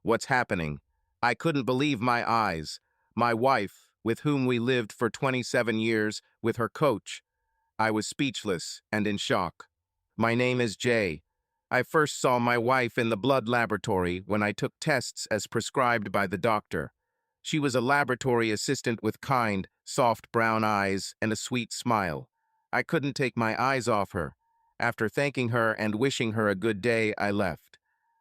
What's happening? I couldn't believe my eyes. My wife, with whom we lived for 27 years, with her coach. I was speechless and in shock. My name is Jay. I first saw my wife in the blood laboratory when I took tests as prescribed by the doctor. She was a laboratory assistant with kind, soft brown eyes and a sweet smile. I couldn't take my eyes off her. After thanking her and wishing her a good day, I left.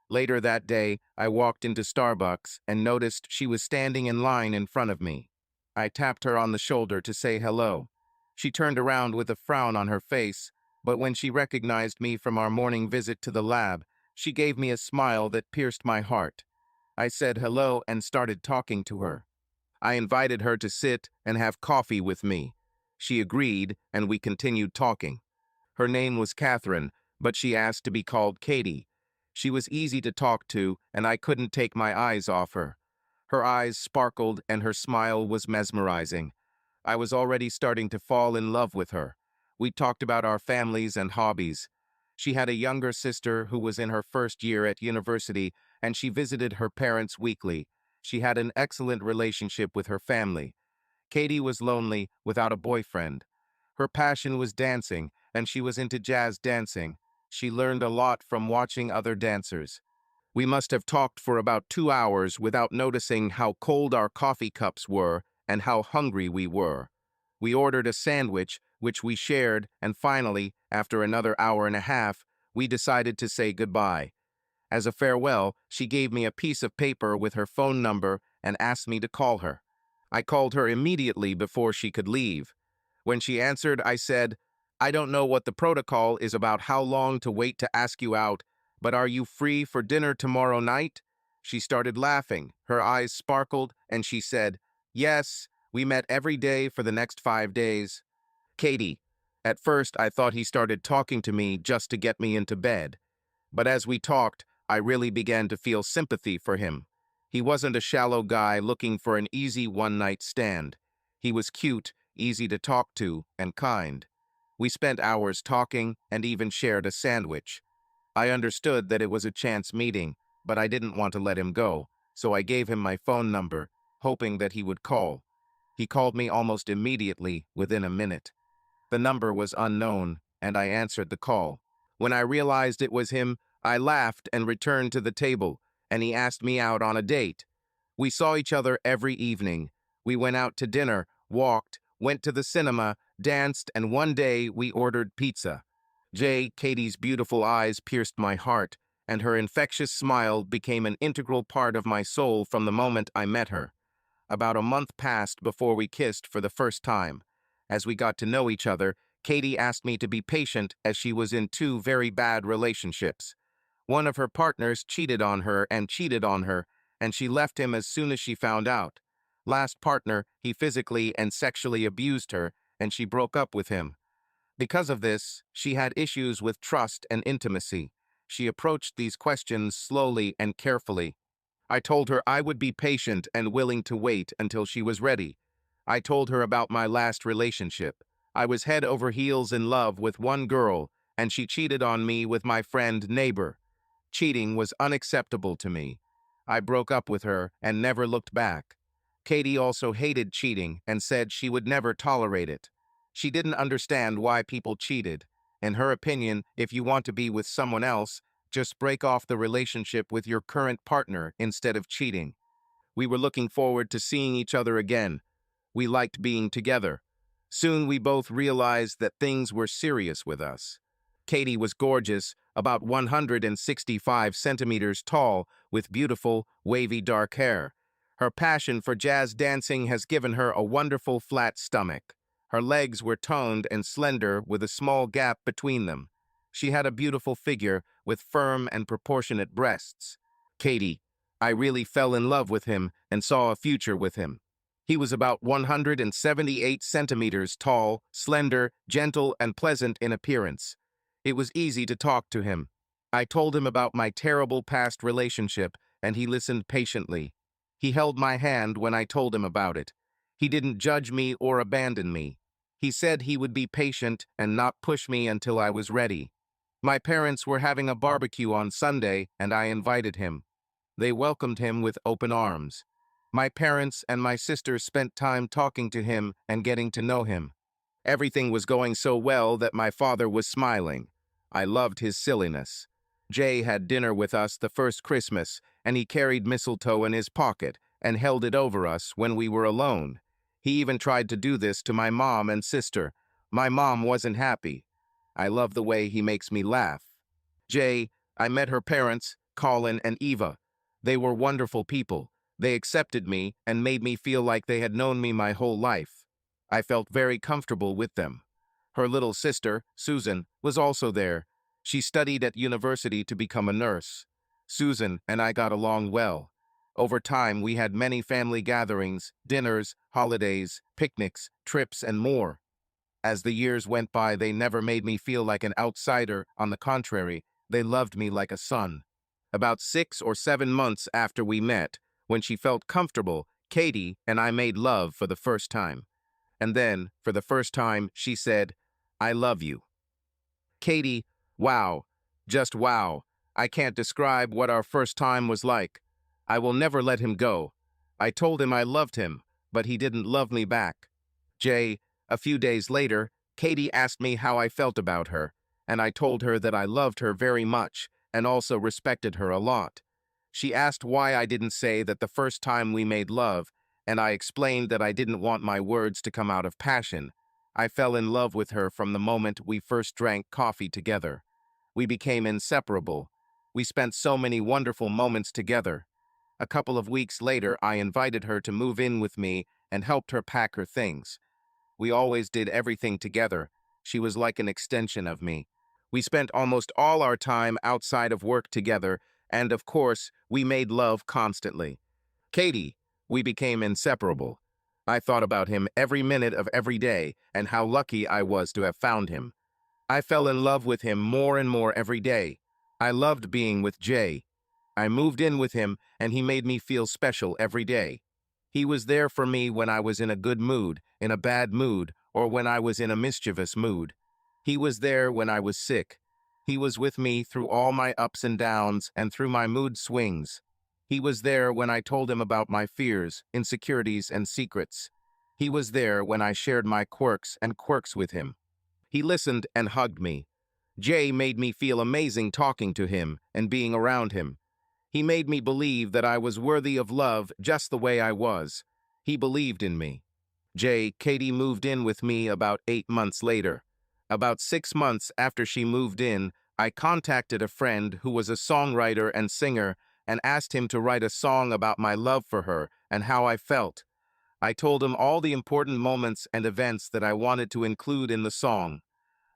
Later that day, I walked into Starbucks and noticed she was standing in line in front of me. I tapped her on the shoulder to say hello. She turned around with a frown on her face, but when she recognized me from our morning visit to the lab, she gave me a smile that pierced my heart. I said hello and started talking to her. I invited her to sit and have coffee with me. She agreed, and we continued talking. Her name was Catherine, but she asked to be called Katie. She was easy to talk to, and I couldn't take my eyes off her. Her eyes sparkled, and her smile was mesmerizing. I was already starting to fall in love with her. We talked about our families and hobbies. She had a younger sister who was in her first year at university, and she visited her parents weekly. She had an excellent relationship with her family. Katie was lonely, without a boyfriend. Her passion was dancing, and she was into jazz dancing. She learned a lot from watching other dancers. We must have talked for about 2 hours without noticing how cold our coffee cups were and how hungry we were. We ordered a sandwich, which we shared, and finally, after another hour and a half, we decided to say goodbye. As a farewell, she gave me a piece of paper with her phone number and asked me to call her. I called her immediately before she could leave. When she answered, I said, "I don't know what the protocol is about how long to wait to ask you out, but are you free for dinner tomorrow night?" She started laughing, her eyes sparkled, and she said, "Yes, we met every day for the next 5 days." Katie. At first, I thought he started talking to me just to get me into bed. But as we talked, I really began to feel sympathy for him. He wasn't a shallow guy looking for an easy one-night stand. He was cute, easy to talk to, and kind. We spent hours talking and even shared a sandwich. I understood that it was a chance meeting, but I didn't want to let him go, so I gave him my phone number, hoping that he would call. He called me almost immediately, within a minute. The number was unknown, and I answered the call. When I realized it was him, I laughed and returned to the table, and he asked me out on a date. We saw each other every evening. We went out to dinner, walked, went to the cinema, danced, and one day we ordered pizza. Katie's beautiful eyes pierced my heart, and her infectious smile became an integral part of my soul from the moment I met her. About a month passed before we kissed for the first time. As we got to know each other, Katie asked me to be patient as she was in two very bad relationships. One of her partners cheated on her, and she left him as soon as she found out. Last partner, he physically and sexually abused her, and she broke up with him. Because of this, she had issues with trust and intimacy. She approached these questions slowly and carefully. I told her I would be patient and willing to wait until she was ready. I told her about my last relationship. I was head over heels in love with one girl, and she cheated on me with my friend neighbor. Cheating was unacceptable to me. I broke up with her and never looked back. Katie also hated cheating and said she would never tolerate it. She didn't understand why people cheated. In her opinion, if you want to be with someone else, just break off the relationship with your current partner instead of cheating. We were looking forward to seeing each other again. We liked being together. Soon we both realized that things were serious with us. Katie was gorgeous, about 165 centimeters tall, with beautiful, wavy dark hair. Her passion for jazz dancing has given her a wonderful flat stomach. Her legs were toned and slender with a small gap between them. She had a beautiful figure with firm and proportionate breasts. Katie. I really fell in love with him and saw a future with him. He was about 178 centimeters tall, slender, gentle, and pleasant in appearance. It was easy to talk to him. I told him about my terrible past relationship, and he listened patiently. He held my hand when I told him about it. He didn't judge me or abandon me. He said he would be patient and not push me until I was ready. My parents were having a barbecue on Sunday, and I invited him. They welcomed him with open arms. My parents and my sister spent time talking to him and getting to know him. Everything was going so well that my father was smiling. I loved his silliness. Jay had dinner with us the first Christmas, and he carried mistletoe in his pocket and held it over us when we were alone. He even tried to do this to my mom and sister. My mom wasn't happy. I love the way he makes me laugh. Jay, I met her parents, Colin and Eva. They were wonderful people. They accepted me and made me feel like they had known me my whole life. I felt very comfortable with them. Her little sister, Susan, was also there. She studied at university to become a nurse. Susan and I got along well. Over time, we had many family gatherings, dinners, holidays, picnics, trips, and more. As the years went by, they never made me feel like an outsider. On the contrary, they loved me like a son. About 6 or 7 months after we met, when she felt comfortable, Katie and I made love for the first time. And then, for the first time, she said, "I love you." Katie, wow, just wow. I can't describe what our first time was like. I will never let him go. I told him I loved him, but he didn't love me back. Jay, a few days later, Katie asked me how I felt about her, and I told her that I loved her very much and also respected her a lot. She asked why I didn't say that the first time we made love, and I explained that I didn't want my words to come out of passion. I fell in love with her from the moment we first drank coffee together. We became inseparable. We spent so many wonderful moments together. A couple of weeks later, I invited her to move in with me and helped her pack her things. We always did everything together. She was like an extension of me. We spent almost all our time outside of work together, and of course, we made love constantly. Katie, we became inseparable. I thought about him every minute of every day and how lucky I was to have found him. I fell in love with him more and more every day. I loved being with Jay. I moved in with him, and he made me feel special every day. He was there for me when I was in a good mood, in a bad mood, or when I was in a mischievous mood. He was there when I was sick. He was with me through all my ups and downs and through my mood swings. He was there when I told him about my fears, insecurities, and secrets. He was there when I shared my quirks and quirks with him. He listened and hugged me. Jay made me feel amazing talking to him and being around him. He made me believe that I was worthy of love just the way I was. He believed in me. Katie moved in with me about 8 months later. About 6 months after she moved in, I contacted a friend who was a songwriter and singer and asked him to write a song about my love for her and how I felt. I told him all the important moments and events that I wanted to include in the song.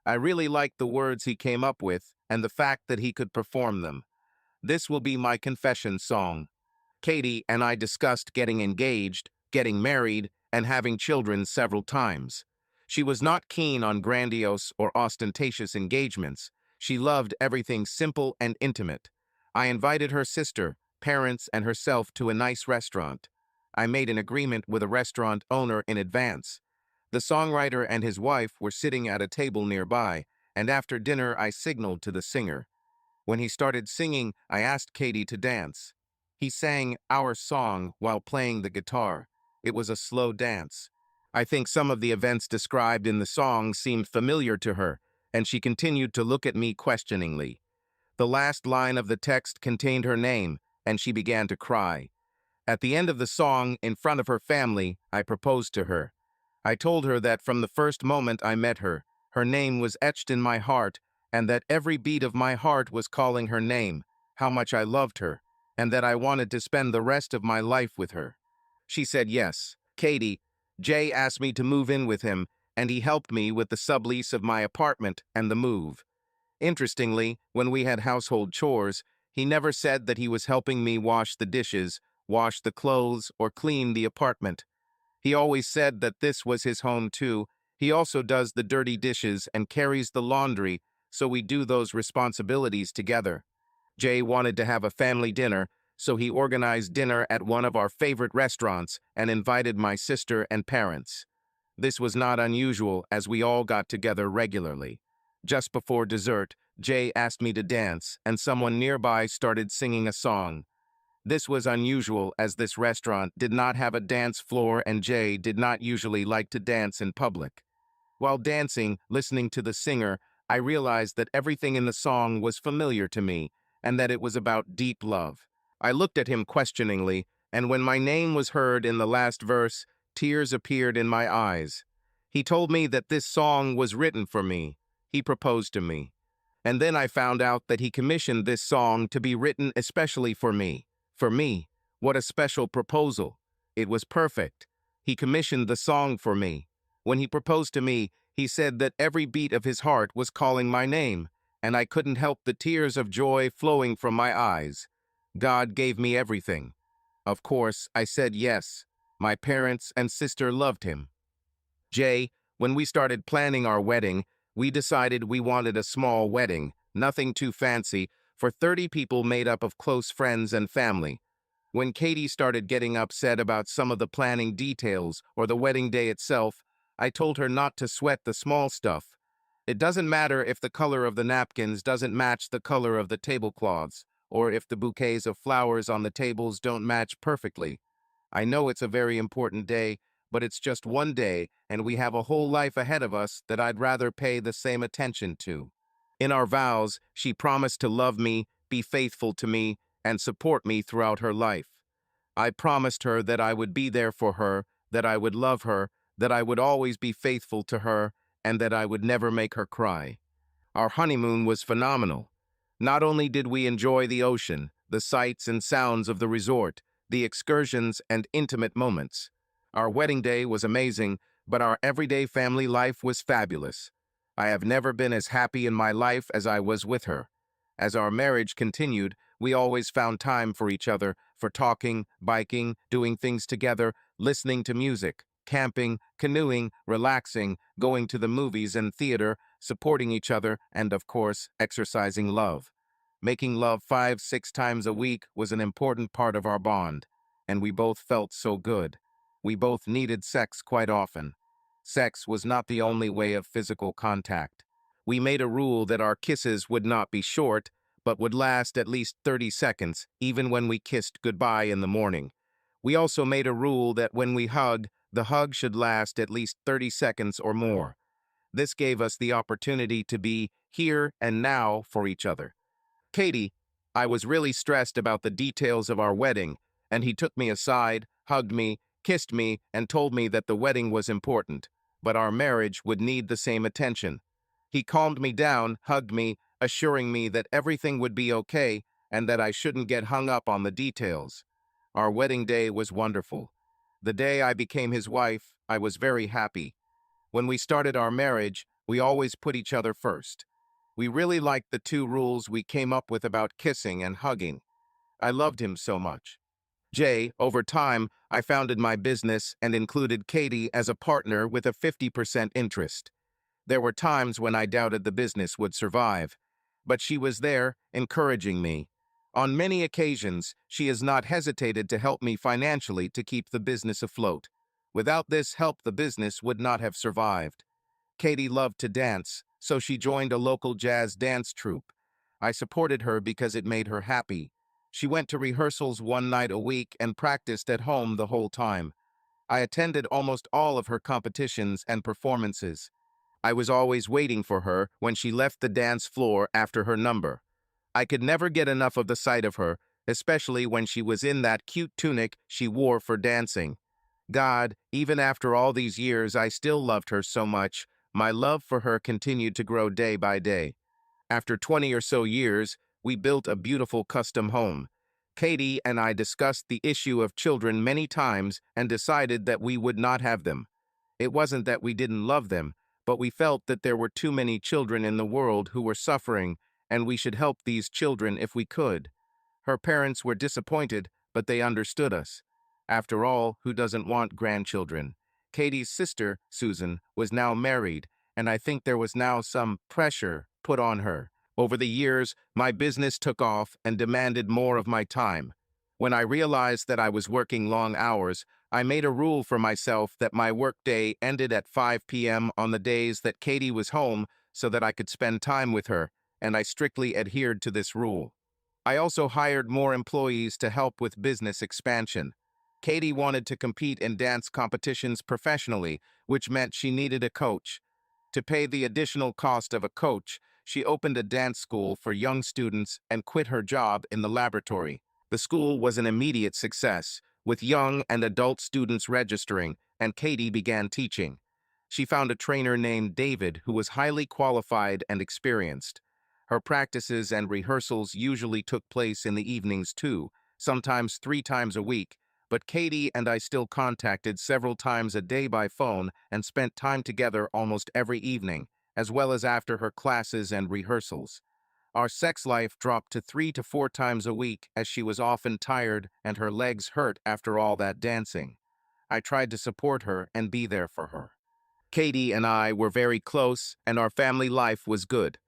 I really liked the words he came up with and the fact that he could perform them. This will be my confession song. Katie and I discussed getting engaged, getting married, and having children several times. She was not keen on grandiose or ostentatious engagements. She loved everything simple and intimate. I invited her sister, parents, and herself to a nice restaurant. I made an agreement with a restaurant owner in advance. The songwriter and his wife were sitting at a table nearby, and after dinner I signaled to the singer. When he started singing, I asked Katie to dance. He sang our song while playing the guitar. It was a slow dance. I think some of the events described in the song seemed familiar to her, and she continued to look at me questioningly. The last line of the text contained her name, and she began to cry. At the end of the song, in front of her family, I proposed to her. I told her that from the first moment I met her, her name was etched in my heart, and that every beat of my heart was calling her name, how much I loved her, and that I wanted to spend the rest of my life with her. She said yes. Katie, Jay asked me to move in with him, and he helped me with the sublease of my apartment and the move. Interestingly, when we had household chores, he never said that he was helping me wash the dishes, wash the clothes, or clean the apartment. He always said that this was his home too. He also does the dirty dishes and carries the laundry, so we do those responsibilities together. Jay wanted to have a family dinner, so he organized dinner at one of our favorite restaurants and invited my sister and parents. This was not unusual as we all got together regularly. Just before dessert, Jay asked me to dance, and someone nearby started singing a song. This was unusual as this restaurant did not have a dance floor and Jay did not usually like to dance in public. While dancing, listening to the singer, I realized that everything in the song was familiar to me and that it was about deep love. I looked at him questioningly, and when my name was heard in the last verse, tears appeared in my eyes. He told me that this song was written for me. He proposed to me. And then I found out that he commissioned this song to be written especially for me. For me, what a special proposal. It was perfect. He commissioned the song for me. When he proposed to me, he said that every beat of his heart was calling my name, and I couldn't help the tears of joy flowing from my eyes. God gave me everything. Of course, I said yes. My parents and sister loved him. Jay, when we started planning our wedding, we decided we wanted a small wedding, nothing too fancy, for 30 people made up of close friends and family. When Katie started getting upset about some of the planning details or the wedding day itself, I told her not to sweat the small stuff. It doesn't matter if the color of the napkins doesn't match the color of the tablecloths, or if the bouquets of flowers on the tables don't match perfectly. I know it's a very important day, but it's just one day, and we have a whole life ahead of us that I'd rather pay the same attention to. In our vows, she promised to love me, be faithful to me, and support me throughout her life. I promised her that I would be there for her, that I would love her, that I would always be faithful to her, and that I would never make her cry. Our honeymoon was phenomenal. Not only did we enjoy the ocean, the sights and sounds of the resort, the excursions and intimate moments. Our wedding day was amazing, but our everyday family life was fabulous. I have never been as happy in my life as I was with her. As our marriage continued, we always found time for each other, for talking, biking, doing things together, listening to music, camping, canoeing, relaxing, going to the movies and theater, supporting each other, and of course, exercising love. Making love 5, 6 times a week was an important part of our bond, and we both felt so good. We both needed sex quite often. Sex was not the only way of physical contact. We made a rule that our kisses would not be short, but would last at least 30 seconds, even when we kissed goodbye in the morning. We also made a rule that when we hugged, the hug should last at least 30 seconds or more. This gave us the opportunity to be here and now for each other. Katie, I was really stressed about the details of our wedding, and he took me aside, hugged me, kissed me, and told me that the wedding was important, but our marriage would need the same attention. He calmed me down, hugged me, assuring me that everything would be okay and that I shouldn't get hung up on the details. Our wedding day was wonderful. The day I became his wife, I was very happy. When we started our marriage, we always put each other first. We really liked the 2 rules we came up with about kissing and hugging. I loved him so much. Jay, over time, I founded my business and included Katie as a partner with a 50% interest. There were times when I doubted the business would survive, but she was there, encouraging me. On many occasions, she has not hesitated to help me financially to keep the business afloat. Without this help, the business would not have survived. Katie loved to dance, so she joined a local jazz dance troupe. I supported her because it made her happy. She went to rehearsals 1 night a week and practiced at home the whole time. I attended almost all of her competitions and performances. I was always waiting for her when she left the dance floor after her number. I could never get enough of the sight of her, especially when she was in that cute tunic she wore for dancing. God, even after all these years, I still loved her so much. My love for her continued to grow day by day. After 20 or so years, we built a beautiful custom home. Katie and I discussed the issue of children many times and decided that we would not have them. It wasn't that we didn't love them, but we felt that there were too many children in the world who were suffering, and we should help these children if we could. Her parents were disappointed, but they understood us. After all, who doesn't want grandchildren? Katie's sister, Susan, was now married, and I think there was now some pressure put on her. Over the years, my business took off and demanded more of my time. When I realized that I was working long hours, I made a rule for myself that my workday ended at 5 p.m. on the days that Katie was home so that I could spend time with her, and I strictly adhered to this rule. I also hired more employees to help with business expansion. Katie wanted to compete in dance competitions professionally, which meant she needed a coach. To pay the additional cost of a coach, she opened a dance school for young students and quit her job in the laboratory. The school was an immediate success, with young and adult students registering, and Katie began teaching. She found a trainer named David who was highly qualified and experienced. Her practices and rehearsals usually took place in the evenings too, sometimes 3 times a week, but Katie and I still contacted several times a day by phone and spent time together almost every evening, as well as after her classes and rehearsals. Our sex life dropped to 3 to 4 times a week as she was often tired and her legs hurt after all that dancing. I tried to support her and be there for her. Katie and I were very close and our family life was good.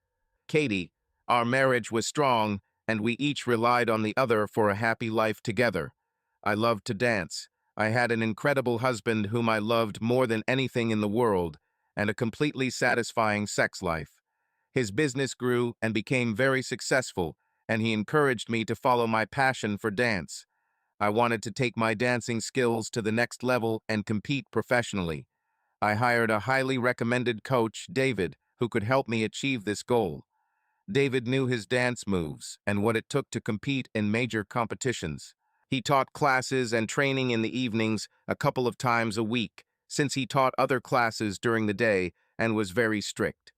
Katie, our marriage was strong and we each relied on the other for a happy life together. I loved to dance. I had an incredible husband whom I loved more than anything in the world, and a completely satisfying sex life. His business grew and became very successful, and he encouraged me to follow my passion for dance. I wanted to take my dancing skills to the next level and compete professionally. I hired a highly recommended coach, David, who could help me achieve this goal. David knew his dance moves and what it took to compete in major competitions. He taught classes and training in the evenings a couple of times a week, since he taught other classes during the day and was very strict.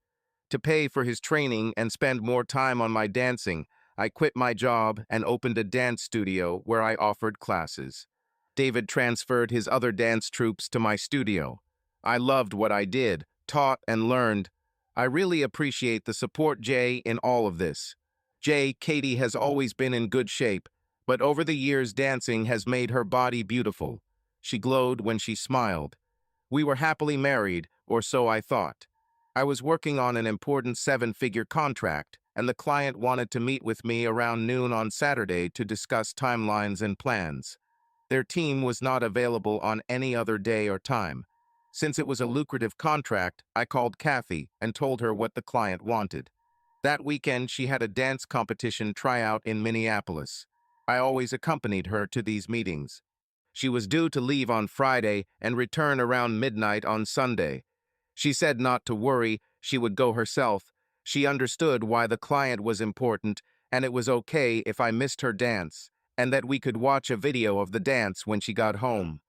To pay for his training and spend more time on my dancing, I quit my job and opened a dance studio where I offered classes. David transferred his other dance troupes to my studio. I loved what I did, taught, and learned. I really appreciate the support, Jay, in all of this. Katie has always been in good shape, but over the years dancing has made her body beautiful. She glowed when she smiled. We were happily married, or so I thought. I was working on an important 7-figure contract, and the client wanted to meet with me around noon on Saturday to discuss timelines and plans. Their team was not available on any other day or time. Since it was a lucrative contract, I called Kathy and told her what the client wanted. That weekend, she had a dance competition tryout in Minneapolis. I always accompanied her to these meetings. She was due to leave on Friday and return around midnight on Sunday. She said not to worry, she would go herself. She understood why the client was important, and it was okay if I missed her dance, and that we could watch a video of the dance when she got home.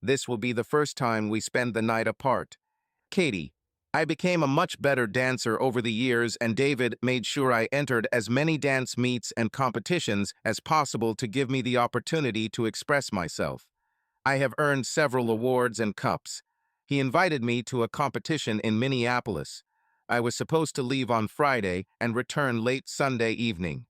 This will be the first time we spend the night apart. Katie, I became a much better dancer over the years, and David made sure I entered as many dance meets and competitions as possible to give me the opportunity to express myself. I have earned several awards and cups. He invited me to a competition in Minneapolis. I was supposed to leave on Friday and return late Sunday evening.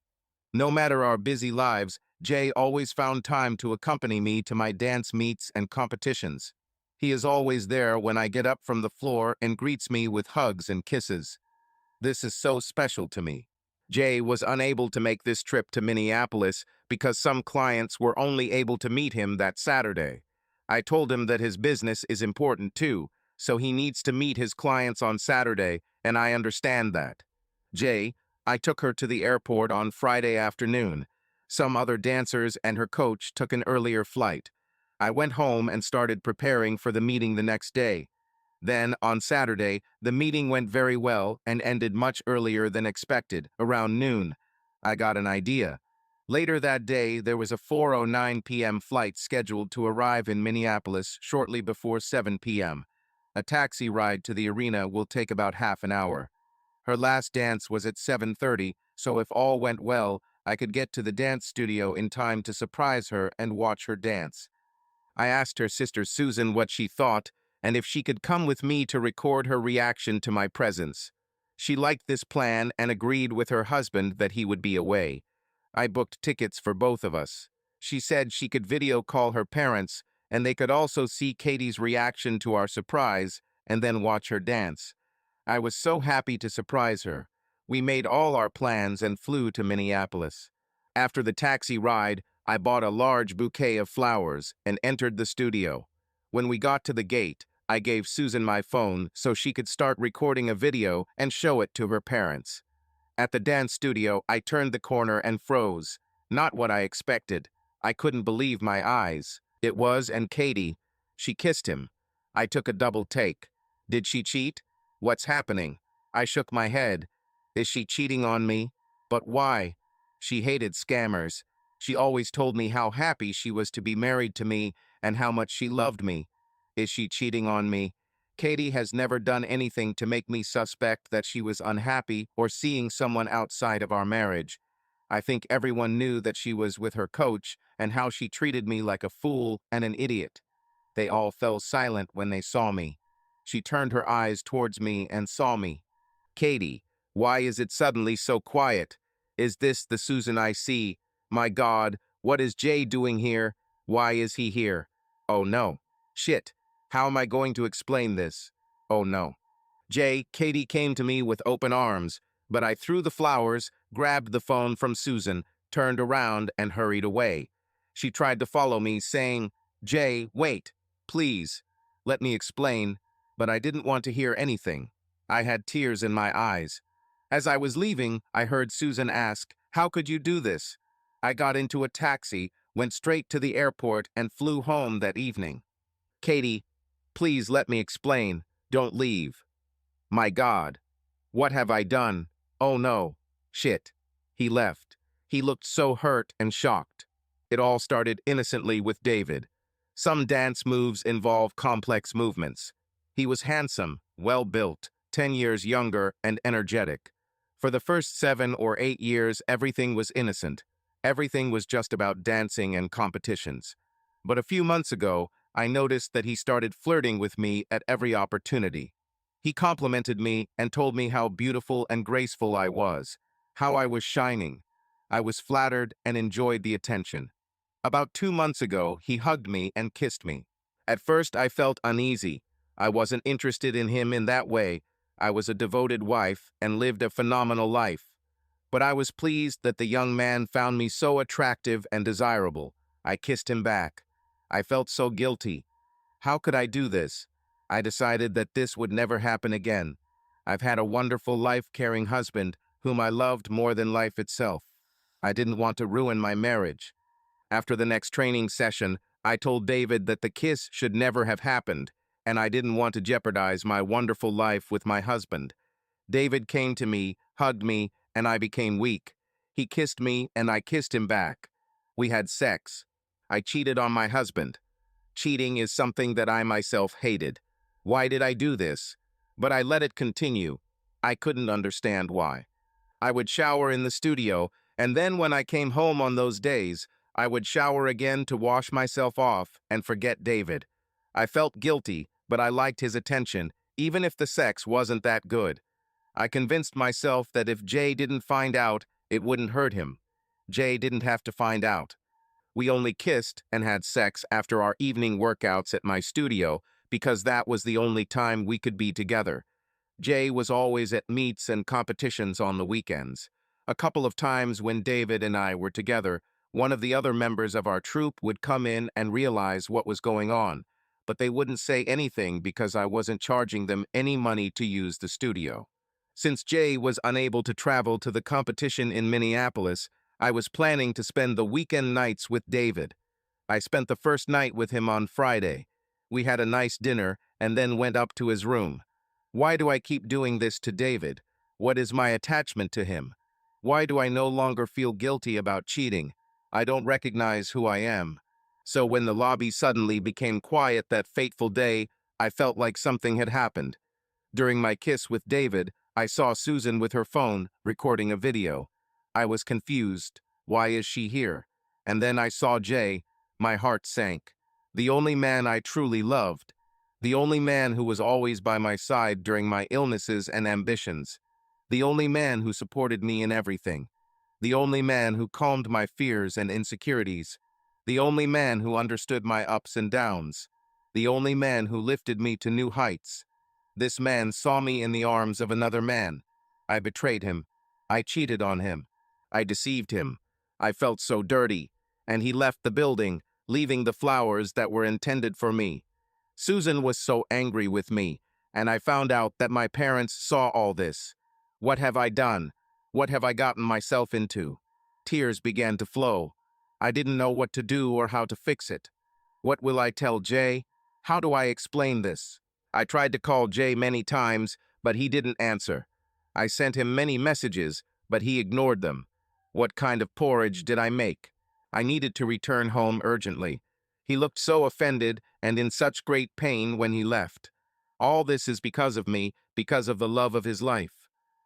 No matter our busy lives, Jay always found time to accompany me to my dance meets and competitions. He is always there when I get up from the floor and greets me with hugs and kisses. This is so special to me. Jay was unable to make this trip to Minneapolis because some clients were only able to meet him that Saturday. I told him that his business is important too, so he needs to meet his clients on Saturday, and I understand that. Jay, I took her to the airport on Friday afternoon. Some other dancers and her coach took an earlier flight. I went home and started preparing for the meeting the next day. Then, on Saturday, the meeting went very well and ended much earlier than expected, around noon. I got an idea. Later that day, there was a 4:09 p.m. flight scheduled to arrive in Minneapolis shortly before 7 p.m. A taxi ride to the arena will take about half an hour. Her last dance was at 7:30, so if all went well, I could get to the dance studio in time to surprise her and watch her dance. I asked her sister Susan what she thought and if she could come with me to record her reaction to my presence. She liked this plan and agreed with her husband that he would be away. I booked tickets for both of us. She said she could video call her parents and they could also see Katie's reaction to our surprise and then watch her dance. I was so happy to surprise her. We made all our plans and flew to Minneapolis. After the taxi ride, I bought a large bouquet of flowers and entered the studio. When we got to the gate, I gave Susan my phone so she could start recording a video and show it to her parents. At the dance studio, I turned the corner and froze. Not what I expected. I couldn't believe my eyes. It was, and Katie. She kissed him. I took a double take. Did she cheat? What's happening? I shook my head. Is she cheating on me? But why? She hated scammers. She always told me how happy she was to be married to me and how much she loved me. Is she cheating on me? Katie has never done anything to make me suspect that she was unhappy or seeing someone outside of our marriage. I think everyone knew that she was with her coach and how she treated me like a fool and an idiot. They all fell silent when they saw me. She turned her eyes towards me and saw me. Katie, why is it suddenly so quiet? Is this the Susan I see? My God, what is Jay doing here? Why is he here? Oh no. Shit. How am I going to explain this? Oh no. Katie came to me with open arms, but I threw the flowers, grabbed the phone from Susan, turned around, and hurried away. She tried to follow me, saying, Jay, wait, please. Let me explain, but I didn't want to hear anything. I had tears in my eyes. As I was leaving, I heard Susan ask, how could you do this? I got into a taxi, went straight to the airport, and flew home that evening. Katie, please let me explain. Don't leave. My God, what have I done? Oh no. Shit. He left. He looked so hurt and shocked. It all started innocently with David. Some dance moves involve complex movements. He was handsome, well-built, 10 years younger, and energetic. For the first 7 or 8 years, everything was innocent. Everything was just about dancing and competitions. But a few months ago, I noticed that he started flirting with me at every opportunity. He complimented me and told me how beautiful and graceful I was, how I was shining. I was flattered and enjoyed the attention. About 2 months ago, he hugged me and kissed me. At first, I felt uneasy. I wasn't interested in him in that way. I was a devoted wife and lived a phenomenal life. But I was pleased that the young man found me so attractive and desirable. I kissed him back. I felt so guilty. How could I do this? I decided that this would never happen again. I've had a wonderful life-caring husband whom I loved more than life itself. I didn't want to ruin my marriage. After the next training session, I told David that the kiss should never have happened, and I didn't want to jeopardize my wonderful life with my husband. David came to me, hugged me, and I became weak. He kissed me, and I kissed him back. We had sex. I cheated on my husband. Cheating is something that I myself hated. Why did I do this? But I let it continue. I couldn't understand why. I would shower in the studio, and then when I came home on those days, I would shower again to wash myself off and forget David. I felt guilty, but I liked his attention, even if the sex wasn't that good. I convinced myself that if Jay didn't find out, it wouldn't hurt him. Jay didn't have to find out. We only kissed and had sex after our evening workouts at my studio because that was the only time we could be together. Jay was always at meets and competitions on the weekends. A couple of times when David and I were together, one of the other members of our troupe would come in and realize what was going on, but they wouldn't say anything because I wasn't charging them any money to use the studio. Since Jay was unable to travel to the competition in Minneapolis, I was planning to spend the weekend nights with David. I spent the first night with him on Friday. We had a nice dinner and then went up to his room. Why do I keep doing this to David? What is my attachment to him? Why do I no longer feel guilty about cheating? I don't recognize who I am. So when the lobby suddenly became quiet that fateful day, I felt like something had happened. During my kiss with David, I saw Susan with her phone, recording a video. I was confused. Why is she here? And then I saw Jay. My heart sank. The only man I truly loved. The only man who was always by my side during my illnesses and ambitions. The only man who supported me in everything. The only man who calmed my fears and insecurities. The only man who understood my ups and downs. The only man who lifted me to new heights. This man saw me in the arms of another man. I betrayed him. I cheated on him. I deceived him. I felt so dirty. And he left the building, leaving the flowers that were intended for me. Susan was so angry with me, and I found out that my parents saw all this. What have I done? What have I gotten myself into? Tears began to flow. I didn't know what to do or how to fix it. What will I tell Jay? How do I explain this? I tried to call Jay many times, but he didn't answer. I sent him many messages, but he ignored them. What kind of porridge did I make? I needed to return home urgently. He looked so offended and in such great pain when he left. All this is because of me, because of the love of his life.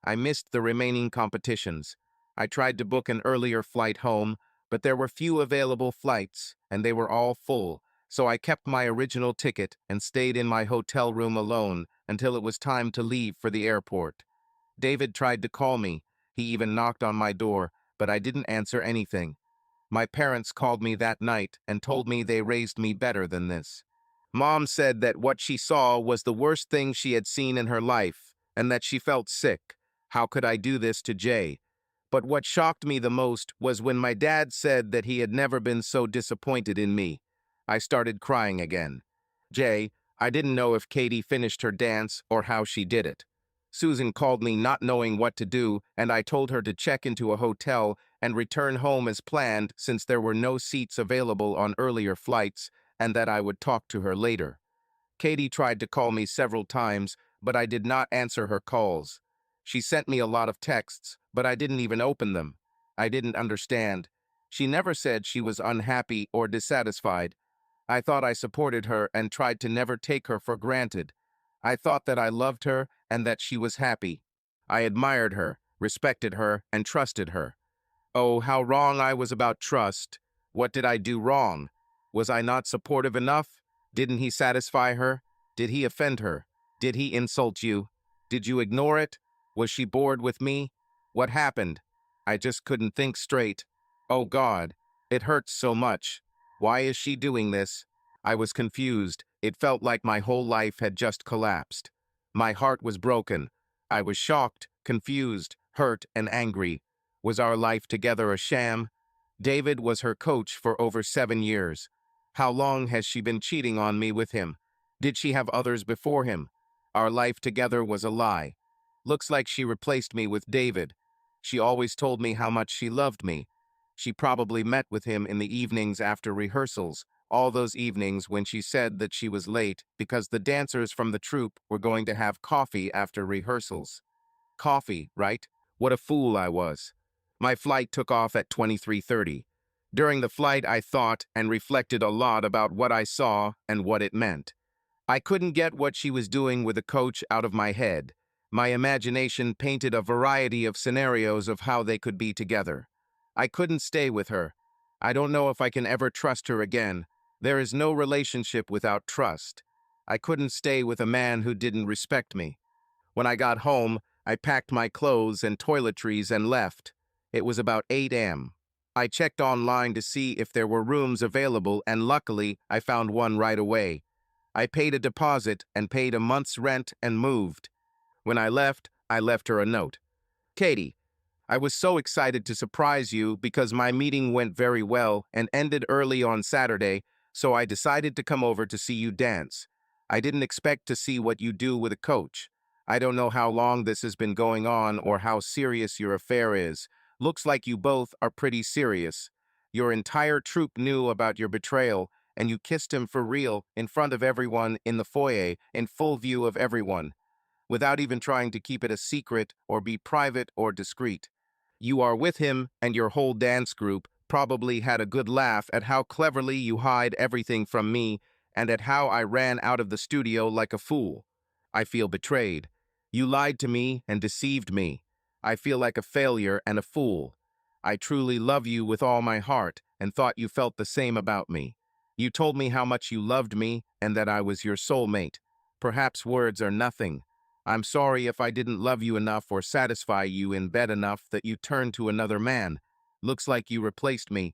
I missed the remaining competitions. I tried to book an earlier flight home, but there were few available flights, and they were all full, so I kept my original ticket and stayed in my hotel room alone until it was time to leave for the airport. David tried to call me. He even knocked on my door, but I didn't answer anything. My parents called me that night and told me they raised me better than this. Mom said that what she saw was the worst thing she had seen in her life, and that she felt sick. How could I do this to Jay? But what shocked me the most was when my dad said that he had never been so disappointed in me. I started crying again. Jay, I didn't know if Katie finished her dance or how she did it. Susan called me not knowing what to do, and I told her to check into a hotel and return home as planned since there were no seats available on earlier flights and that I would talk to her later. Katie tried to call me several times, but I did not answer her calls. She sent me a lot of texts, but I didn't even open them. I didn't understand. She never said she was unhappy or dissatisfied. I thought I supported her and tried to never take her for granted. I thought that I loved her and that she was happy. I admired her, respected her, and trusted her. Oh, how wrong I was about trust. What did I do wrong? Was I not supportive enough? Didn't he satisfy her? Did he offend her? Did he insult you? Did you ignore it? Was she bored with me? What happened? I just couldn't think straight. Oh God, it hurts so much. Why is she doing this? I was confused. It felt like my whole life had just collapsed. My heart was broken. I was shocked, confused, hurt, and angry. Was our life together a sham? David was her coach for over 7 years. How long has she been cheating on me with him? Did she have others before him? Our life together was a lie. Looks like she replaced me with David. She always told me how much she loved me. She probably met with him in the evenings after rehearsals, all those evenings when she said that she was late because the dancers from the troupe were going to have coffee after rehearsals. Coffee, right? What a fool I was. My flight took off at 23:30. During the flight, I thought and reflected a lot about what I saw and what it meant. I couldn't get what she was doing with a coach out of my head. My imagination painted a variety of scenarios of how they could be together. I couldn't stay with her. I don't know if I can ever trust her again. There is no relationship without trust. I couldn't stay with a man who didn't respect me. When I got home, I packed my clothes and toiletries and left. It was about 8 a.m. I checked online to see if there were rooms available, and luckily, I found one right away. I paid a deposit and paid a month's rent and moved. When I left her a note. Katie, I was so excited to surprise you because my meeting went very well and ended early on Saturday, so I decided to come over to see you dance. I didn't expect to see what you do with a coach. I don't know how long this has been going on or how serious your affair is. Looks like you both are pretty serious. Your entire troupe knew about your betrayal, and you kissed him for real in front of everyone in the foyer, in full view of everyone, without even trying to keep it a secret or be private or discreet. You are with him, and your whole dance group probably had a good laugh at how cleverly you hide everything from me and at how I ran out of the studio like a fool. I feel betrayed. You lied to me and deceived me. I feel like a failure and a fool. I truly love you with all my heart and thought you felt the same about me. You told me how much you loved me and that I was your soulmate. Perhaps words are nothing. I'm sorry if I didn't love you enough or satisfy you in bed enough that you turned to another man. Looks like you replaced me.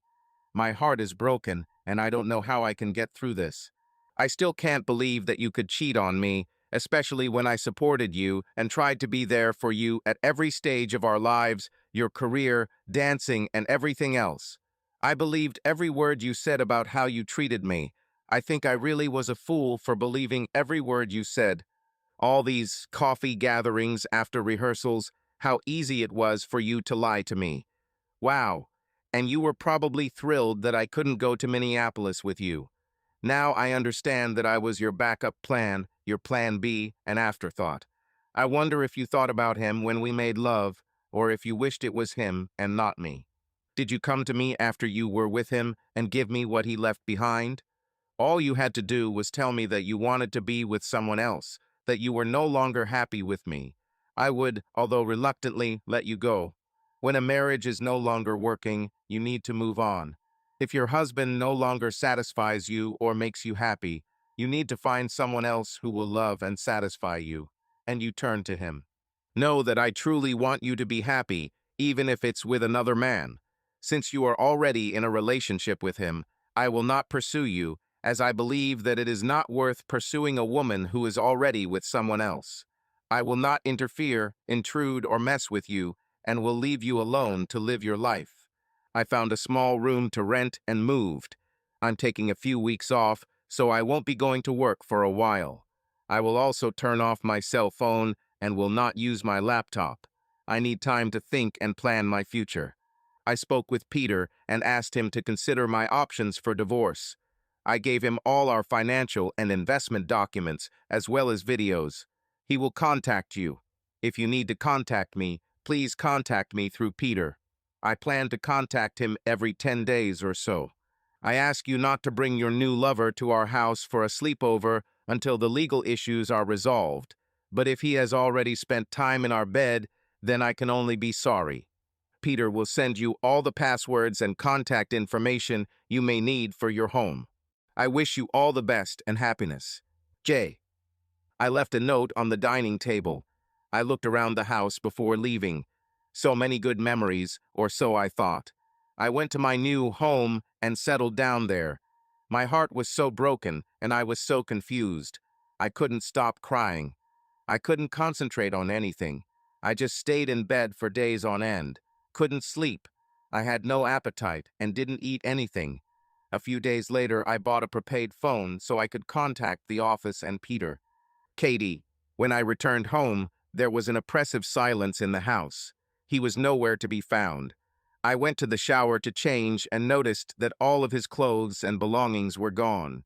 My heart is broken, and I don't know how I can get through this. I still can't believe that you could cheat on me, especially when I supported you and tried to be there for you at every stage of our lives, your career, dancing, and everything else. I believed every word you said about how you treated me. I think I really was a fool for believing every word you said. All these coffee gatherings after rehearsals, how easy it was for you to lie to me. Wow. And you were probably thrilled that I couldn't go to Minneapolis with you. Now I understand that I was your backup plan, your plan B, an afterthought. I wonder if you thought about him when we made love, or if you wished it was him and not me. Did you come to me after you were with him and give me what he left behind? All you had to do was tell me that you wanted to be with someone else, that you were no longer happy with me. I would, although reluctantly, let you go. When a marriage is no longer working, you need to move on. If your husband no longer satisfies you or makes you happy, you need to find someone else who will love and satisfy you, and you turn to him. Know that I truly want you to be happy, even if it's with another man. Since you are already in a relationship with him, I will not pursue you, as I believe that it is not worth pursuing a woman who is already with someone else. I will not interfere, intrude, or mess with you, and will leave you alone to live your life. I found a small room to rent and moved. I'm taking a few weeks off, so I won't be going to work for a while. I will also turn off my cell phone and will not use my laptop. I need time to think and plan my future. I spoke with Peter and asked him to consider my options for divorce. I gave him all our financial and investment documents, as well as videos. He will contact you. If you need to contact me, please contact me through Peter. I plan to contact him every 10 days or so. I ask you not to bring your new lover to our house for a sleepover until the legal issues are resolved. But if he has already spent time in our bed, then I can only be sorry. Peter will send you all the passwords and contact information you may need for your home. I wish you all the best and happiness. J. I left a note on the dining table. I looked around the house before leaving. So many good memories, or so I thought. I went to my new home and settled down there. My heart was so broken, and I was so confused. I couldn't stop crying. I couldn't concentrate on anything. I just stayed in bed for days on end. Couldn't sleep. I had no appetite and didn't eat anything. A few days later, I bought a prepaid phone so I could contact the office and Peter. Katie. When I returned home, there was an oppressive silence in the house. He was nowhere to be found. I went to the shower to change and noticed that all of his clothes and belongings were gone.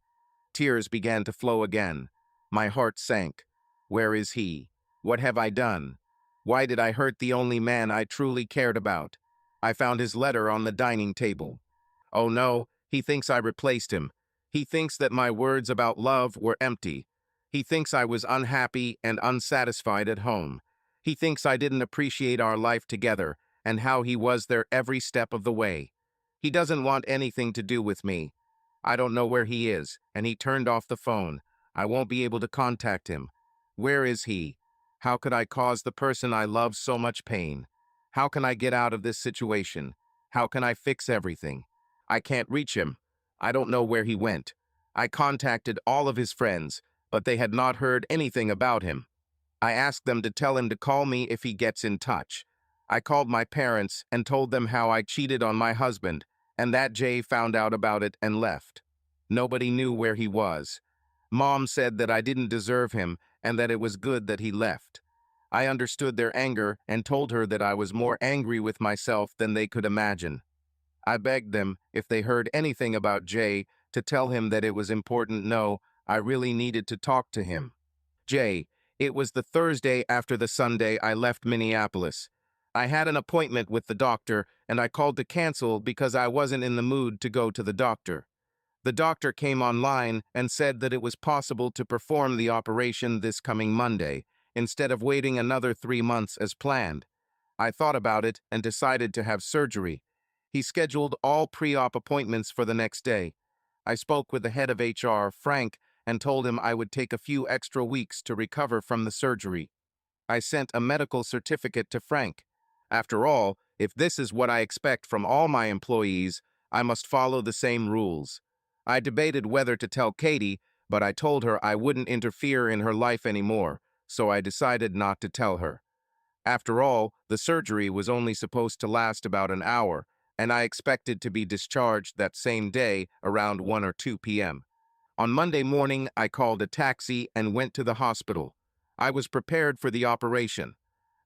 Tears began to flow again. My heart sank. Where is he? What have I done? Why did I hurt the only man I truly cared about? I found his letter on the dining table. Oh no, he thinks I replaced him. He thinks that my words about love were empty. He thinks I was unhappy and unsatisfied at home. He thinks I didn't appreciate our life together and how he was there every step of the way. He doesn't want anything to do with me. I don't know where he is, and he turned off the phone. I won't be able to contact him. Where is he? How could I cause the person I love so much pain? How can I get out of this situation? How can I fix everything? I can't reach him. I don't know where he went. I contacted all of his friends, but they had not heard anything about him. I asked them to tell him to call me if he gets in touch. I called my parents and told them how I cheated on my husband, and that Jay found out about it and left. Nobody knew where he was. Mom said that I didn't deserve him and that it was good that he left. I understood their anger and told her that I was more angry with myself than they could imagine. I begged them, if they heard anything about Jay, to tell him that it was important. No, I really needed to talk to him. Jay, it was the Thursday after the Sunday I left Minneapolis. I had an appointment with the doctor, and I called to cancel because I wasn't in the mood to go to the doctor. The doctor came online and said that it was possible to perform the operation this coming Monday, instead of waiting another 3 months as planned. I thought about it and decided to have surgery. He scheduled all pre-op appointments for the next day. I spoke with the head of HR, Frank, and told him I would take a few extra weeks to recover from the surgery. I sent a medical certificate to Frank. After all, if this is what I expect from all my employees, I must follow the same rules. I debated whether to tell Katie, but I told her I wouldn't interfere in her life anymore, so I decided not to tell her. After all, the surgery was only supposed to last about an hour, and I expected to be discharged that same day around 1 or 2 p.m. On Monday morning, I called a taxi and went to the hospital. I was prepared for the operation.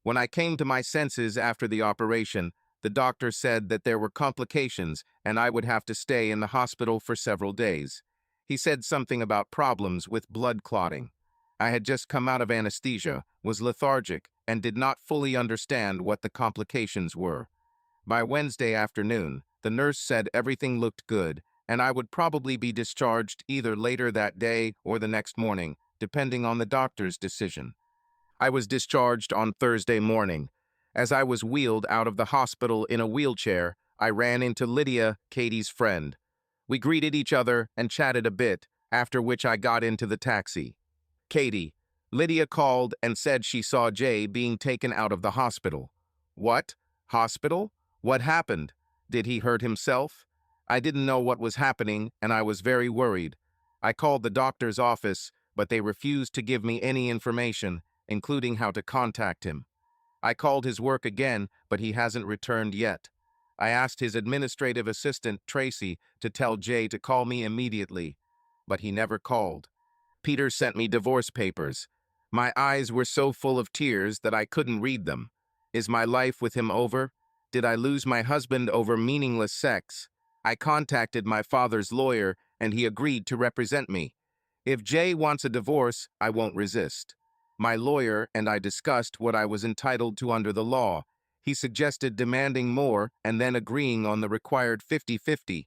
When I came to my senses after the operation, the doctor said that there were complications and I would have to stay in the hospital for several days. He said something about problems with blood clotting. I had just come out of anesthesia, was lethargic, and did not fully understand what the complications were. By Wednesday afternoon, the nurse said everything looked good, and I would probably be discharged either later that day or the next morning, depending on the doctor's decision. I was discharged on Thursday morning. As I was wheeled out of the hospital in a wheelchair, I ran into Lydia, Katie's friend. We greeted each other and chatted a bit, after which I got into the taxi. Katie, Lydia called and said she saw Jay being taken out of the hospital. What? Hospital? What happened? Did he hurt himself? I didn't know what was happening, and I was very worried. I called the doctor's office, but they refused to give me any information, including how to contact him. I called his work again, but he hasn't returned yet. I asked his administrative assistant, Tracy, to tell Jay to call me immediately, but he never called. Peter sent me divorce papers. My eyes were so full of tears that I couldn't read them. Is my life with him over? Did I lose my husband over meaningless sex? I contacted my father's lawyer, and he agreed to represent me. If Jay wants a divorce, I won't resist. My lawyer and I discussed what I was entitled to under the law. He suggested demanding more and then agreeing on the required 50-50.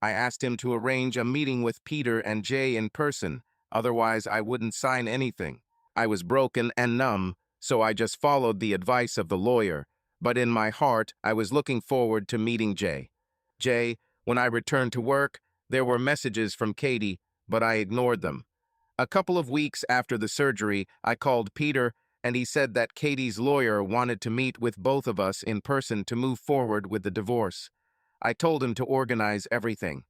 I asked him to arrange a meeting with Peter and Jay in person, otherwise I wouldn't sign anything. I was broken and numb, so I just followed the advice of the lawyer, but in my heart I was looking forward to meeting Jay. When I returned to work, there were messages from Katie, but I ignored them. A couple of weeks after the surgery, I called Peter, and he said that Katie's lawyer wanted to meet with both of us in person to move forward with the divorce. I told him to organize everything.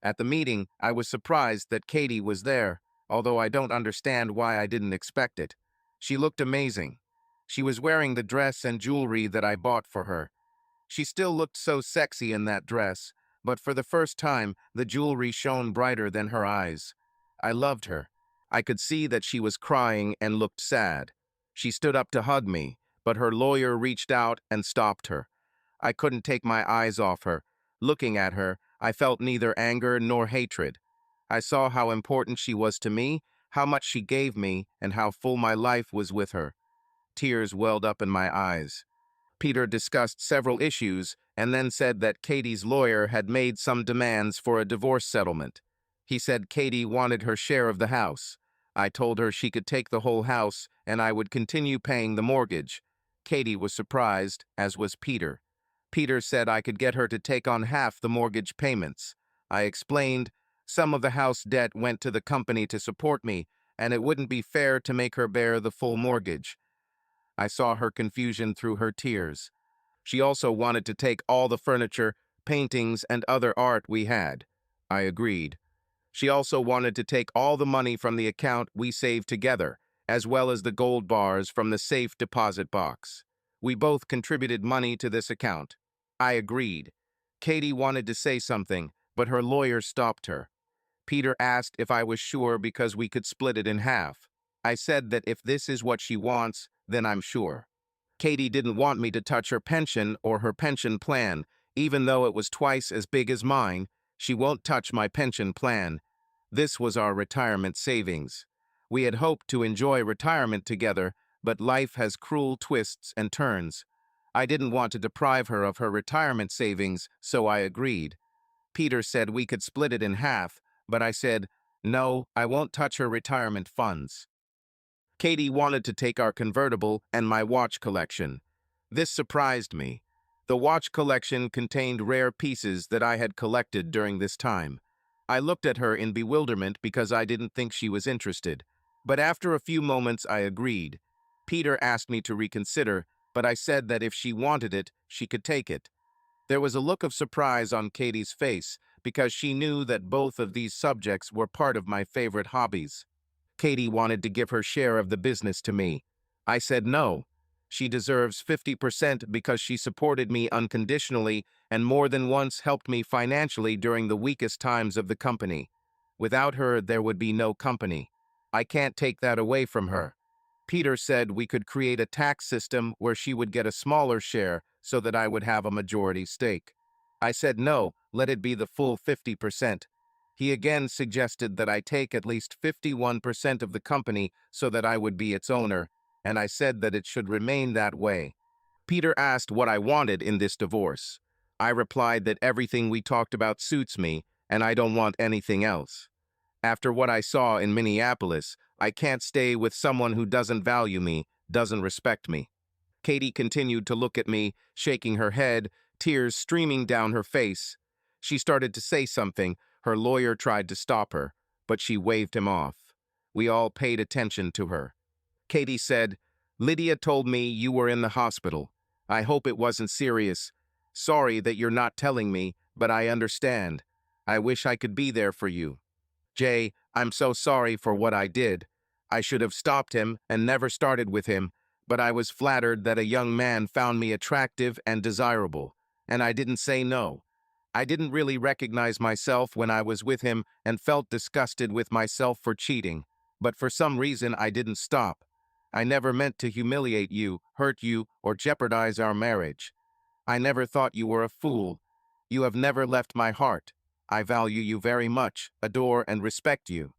At the meeting, I was surprised that Katie was there, although I don't understand why I didn't expect it. She looked amazing. She was wearing the dress and jewelry that I bought for her. She still looked so sexy in that dress, but for the first time, the jewelry shone brighter than her eyes. I loved her. I could see that she was crying and looked sad. She stood up to hug me, but her lawyer reached out and stopped her. I couldn't take my eyes off her. Looking at her, I felt neither anger nor hatred. I saw how important she was to me, how much she gave me, and how full my life was with her. Tears welled up in my eyes. Peter discussed several issues and then said that Katie's lawyer had made some demands for a divorce settlement. He said Katie wanted her share of the house. I told her she could take the whole house and I would continue paying the mortgage. Katie was surprised, as was Peter. Peter said I could get her to take on half the mortgage payments. I explained some of the house debt went to the company to support me, and it wouldn't be fair to make her bear the full mortgage. I saw her confusion through her tears. She also wanted to take all the furniture, paintings, and other art we had. I agreed. She also wanted to take all the money from the account we saved together, as well as the gold bars from the safe deposit box. We both contributed money to this account. I agreed. Katie wanted to say something, but her lawyer stopped her. Peter asked if I was sure because we could split it in half. I said that if this is what she wants, then I'm sure. Katie didn't want me to touch her pension or her pension plan, even though it was twice as big as mine. She won't touch my pension plan. This was our retirement savings. We had hoped to enjoy retirement together, but life has cruel twists and turns. I didn't want to deprive her of her retirement savings, so I agreed. Peter said we could split it in half, but I said, no, I won't touch her retirement funds. Katie wanted to take our convertible and my watch collection. This surprised me. The watch collection contained rare pieces that I had collected during this time. I looked at her in bewilderment because I didn't think she was interested. But after a few moments, I agreed. Peter asked me to reconsider, but I said that if she wanted it, she could take it. There was a look of surprise on Katie's face because she knew that both of these subjects were part of my favorite hobbies. Katie wanted to give her share of the business to me. I said no. She deserves 50% because she supported me unconditionally and more than once helped me financially during the weakest times of the company. Without her, there would be no company. I can't take that away from her. Peter said we could create a tax system where she would get a smaller share so that I would have a majority stake. I said no, let it be the full 50%. He again suggested that I take at least 51% of the company so that I would be its owner, and I said that it should remain that way. Peter asked what I wanted in this divorce. I replied that everything we talked about suits me, and I don't want anything else. After what I saw in Minneapolis, I can't stay with someone who doesn't value me, doesn't respect me. Katie continued to look at me, shaking her head, tears streaming down her face. She started to say something. Her lawyer tried to stop her, but she waved him off. We all paid attention to her. Katie said, "Lydia told me you were in the hospital. I hope it wasn't serious. Sorry that you're not telling me, but I understand. I wish I could be there for you. Jay, I'm so sorry for what I did. I should have stopped him and never started with him, but I was flattered that a young man found me attractive and desirable, and I didn't say no. I didn't really recognize myself when I was with him and felt disgusted with myself for cheating, but for some reason I didn't stop. I never meant to humiliate you, hurt you, or jeopardize our marriage. I never thought you were a fool. You have never left my heart. I value you very much, adore and respect you.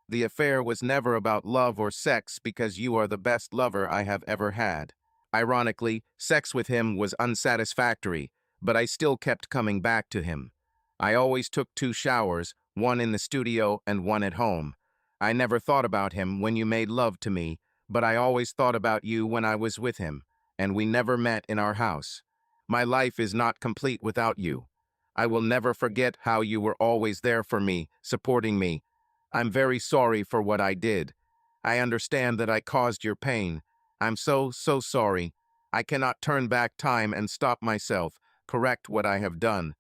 The affair was never about love or sex because you are the best lover I have ever had." Ironically, sex with him was unsatisfactory, but I still kept coming back to him. I always took 2 showers, one in the studio and one at home. I never thought about him when you made love to me, but I always thought about you when I was with him, and we never met in our house. My life is not complete without you. I will never forget how you were always there for me, supporting me. I'm very sorry for what I did. I understand that I caused your pain. I'm so sorry. I cannot turn back time and stop myself, correct what I have done.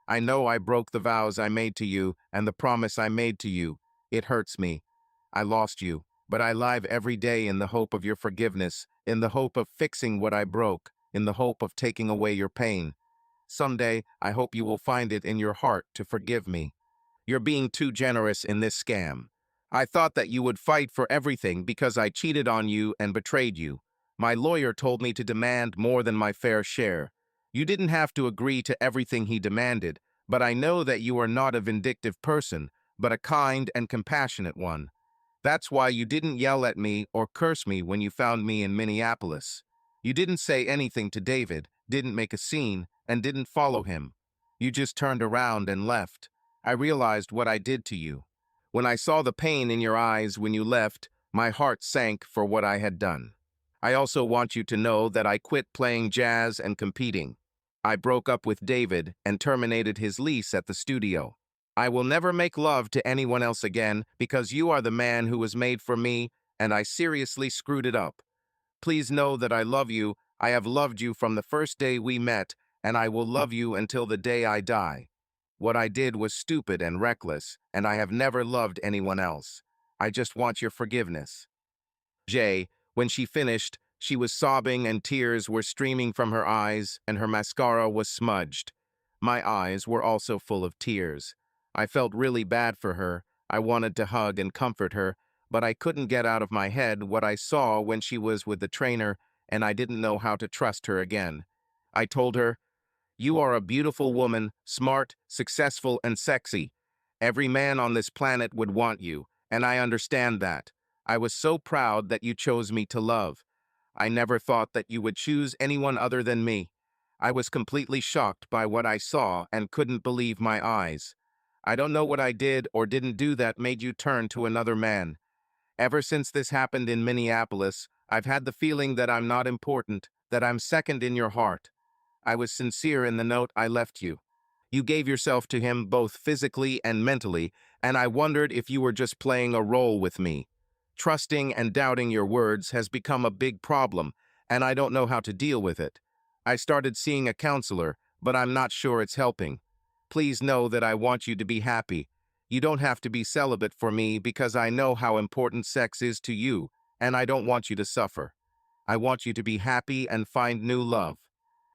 I know I broke the vows I made to you and the promise I made to you. It hurts me. I lost you, but I live every day in the hope of your forgiveness, in the hope of fixing what I broke, in the hope of taking away your pain. Someday, I hope you will find it in your heart to forgive me. You're being too generous in this scam. I thought that you would fight for everything because I cheated on you and betrayed you. My lawyer told me to demand more than my fair share. You didn't have to agree to everything he demanded, but I know that you are not a vindictive person, but a kind and compassionate one. That's why you didn't yell at me or curse me when you found me in Minneapolis. You didn't say anything to David, didn't make a scene, and didn't follow him. You just turned around and left. I realized what I did to you. When I saw the pain in your eyes when you left, my heart sank for what I had done. I also want you to know that I quit playing jazz and competing. I broke up with David and terminated his lease at the studio. I will never make love to anyone else again because you are the man who was made for me, and I seriously screwed it up. Please know that I love you. I have loved you from the first day we met, and I will love you until the day I die. What I did was stupid and reckless, and I have never loved anyone else. I just want your forgiveness. Jay, when she finished, she was sobbing and tears were streaming from her eyes and her mascara was smudged. My eyes were also full of tears. I felt really bad for her. I wanted to hug and comfort her, but I couldn't get out of my head what I saw when she was with the trainer, and I didn't know how to trust her again. I told her, "You are a beautiful woman, smart, successful, and sexy. Every man on this planet would want you, and I understand that. I was so proud that you chose me to love. I never thought that you would choose anyone other than me. I was completely shocked by what I saw and couldn't believe my eyes. I don't know what I did or didn't do that made you turn to another man. Ever since this happened in Minneapolis, I've had the feeling that I'm not important, that I'm second in your heart. I was sincere in the note I left you. You gave yourself to him both physically and mentally, and I wondered if you were just playing a role with me. Trusting and doubting your words has become a big problem, and I don't know how to deal with it. I started seeing a counselor, but I'm not sure it's helping. Please know that I want you to be happy. You don't have to be celibate for me because I know how important sex is to you, and I don't want you to suffer. I want you to be happy and find new love.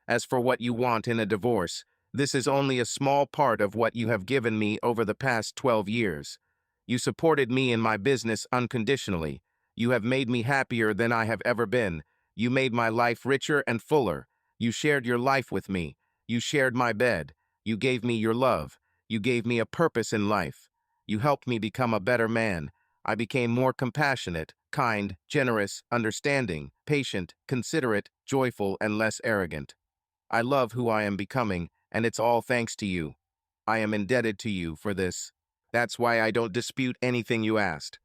As for what you want in a divorce, this is only a small part of what you have given me over the past 12 years. You supported me in my business unconditionally. You have made me happier than I have ever been. You made my life richer and fuller. You shared your life with me. You shared my bed. You gave me your love. You gave me a purpose in life. You helped me become a better man. I became more compassionate, kind, generous, understanding, patient, considerate, joyful, and less arrogant. I love who I am becoming, and it's all thanks to you. I am indebted to you for this. That's why I don't dispute anything you asked.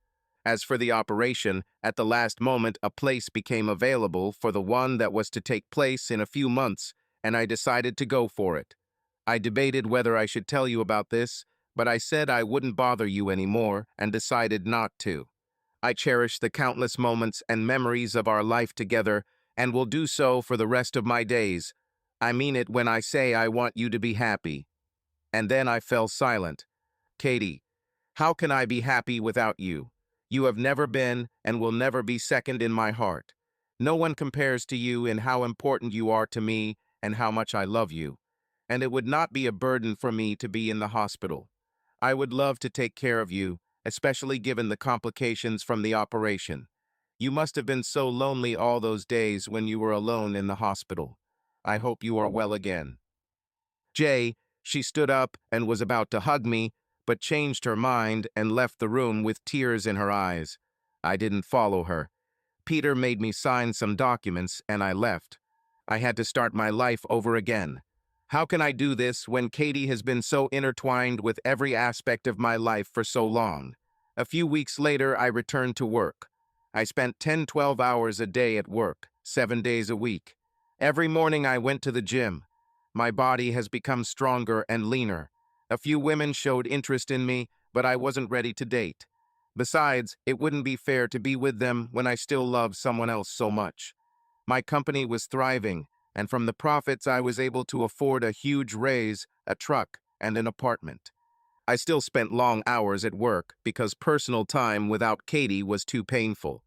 As for the operation, at the last moment a place became available for the one that was to take place in a few months, and I decided to go for it. I debated whether I should tell you about this, but I said I wouldn't bother you anymore and decided not to. I cherish the countless moments and memories of our life together and will do so for the rest of my days. I mean it when I say I want you to be happy. And then I fell silent. Katie, how can I be happy without you? You have never been and will never be second in my heart. No one compares to you in how important you are to me and how much I love you. And it would not be a burden for me to be in the hospital. I would love to take care of you, especially given the complications from the operation. You must have been so lonely all those days when you were alone in the hospital. I hope you are well again. Jay, she stood up and was about to hug me, but changed her mind and left the room with tears in her eyes. I didn't follow her. Peter made me sign some documents and I left. I had to start my life over again. How can I do this when Katie has been so intertwined with every aspect of my life for so long? A few weeks later, I returned to work. I spent 10-12 hours a day at work, 7 days a week. Every morning I went to the gym. My body has become stronger and leaner. A few women showed interest in me, but I wasn't ready to date. Besides, it wouldn't be fair to be with them when I still love someone else so much. My company was thriving, and from the profits I was able to afford a huge raise, a truck, and an apartment. I still spent long hours at work because personal time without Katie was too painful.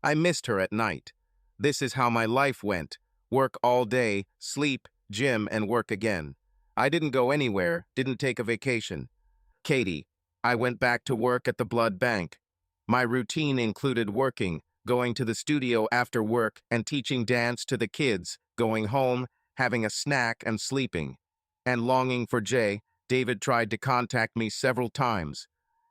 I missed her at night. This is how my life went. Work all day, sleep, gym, and work again. I didn't go anywhere, didn't take a vacation. Katie, I went back to work at the blood bank. My routine included working, going to the studio after work and teaching dance to the kids, going home, having a snack and sleeping. And longing for Jay, David tried to contact me several times.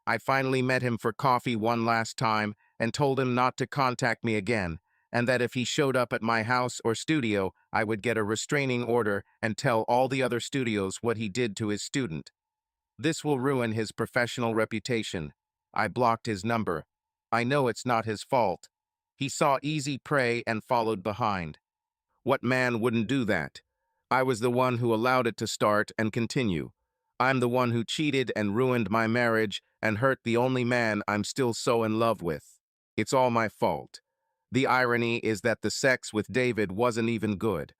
I finally met him for coffee one last time and told him not to contact me again, and that if he showed up at my house or studio, I would get a restraining order and tell all the other studios what he did to his student. This will ruin his professional reputation. I blocked his number. I know it's not his fault. He saw easy prey and followed behind. What man wouldn't do that? I was the one who allowed it to start and continue. I'm the one who cheated and ruined my marriage and hurt the only man I'm still so in love with. It's all my fault. The irony is that the sex with David wasn't even good.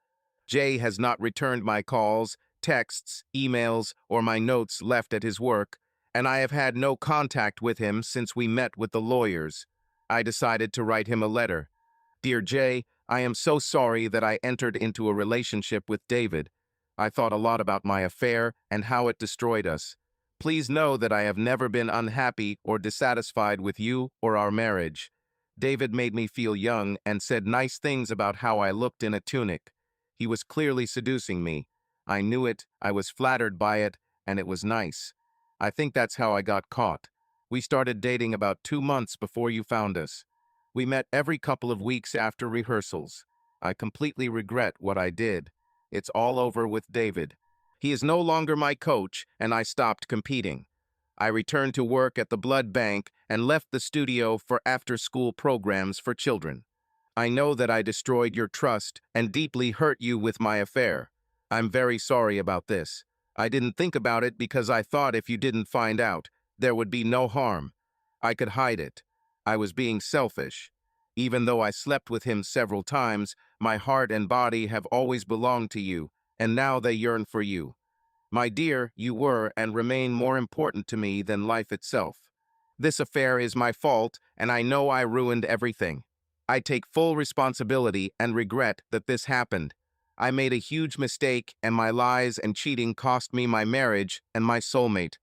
Jay has not returned my calls, texts, emails, or my notes left at his work, and I have had no contact with him since we met with the lawyers. I decided to write him a letter. Dear Jay, I am so sorry that I entered into a relationship with David. I thought a lot about my affair and how it destroyed us. Please know that I have never been unhappy or dissatisfied with you or our marriage. David made me feel young and said nice things about how I looked in a tunic. He was clearly seducing me. I knew it, I was flattered by it, and it was nice. I think that's how I got caught. We started dating about 2 months before you found us. We met every couple of weeks after rehearsals. I completely regret what I did. It's all over with David. He is no longer my coach, and I stopped competing. I returned to work at the blood bank and left the studio for after-school programs for children. I know that I destroyed your trust and deeply hurt you with my affair. I'm very sorry about this. I didn't think about it because I thought if you didn't find out, there would be no harm. I could hide it. I was being selfish. Even though I slept with him several times, my heart and body have always belonged to you, and now they yearn for you. My dear, you were and remain more important to me than life itself. This affair is my fault, and I know I ruined everything. I take full responsibility and regret that this happened. I made a huge mistake, and my lies and cheating cost me my marriage and my soulmate.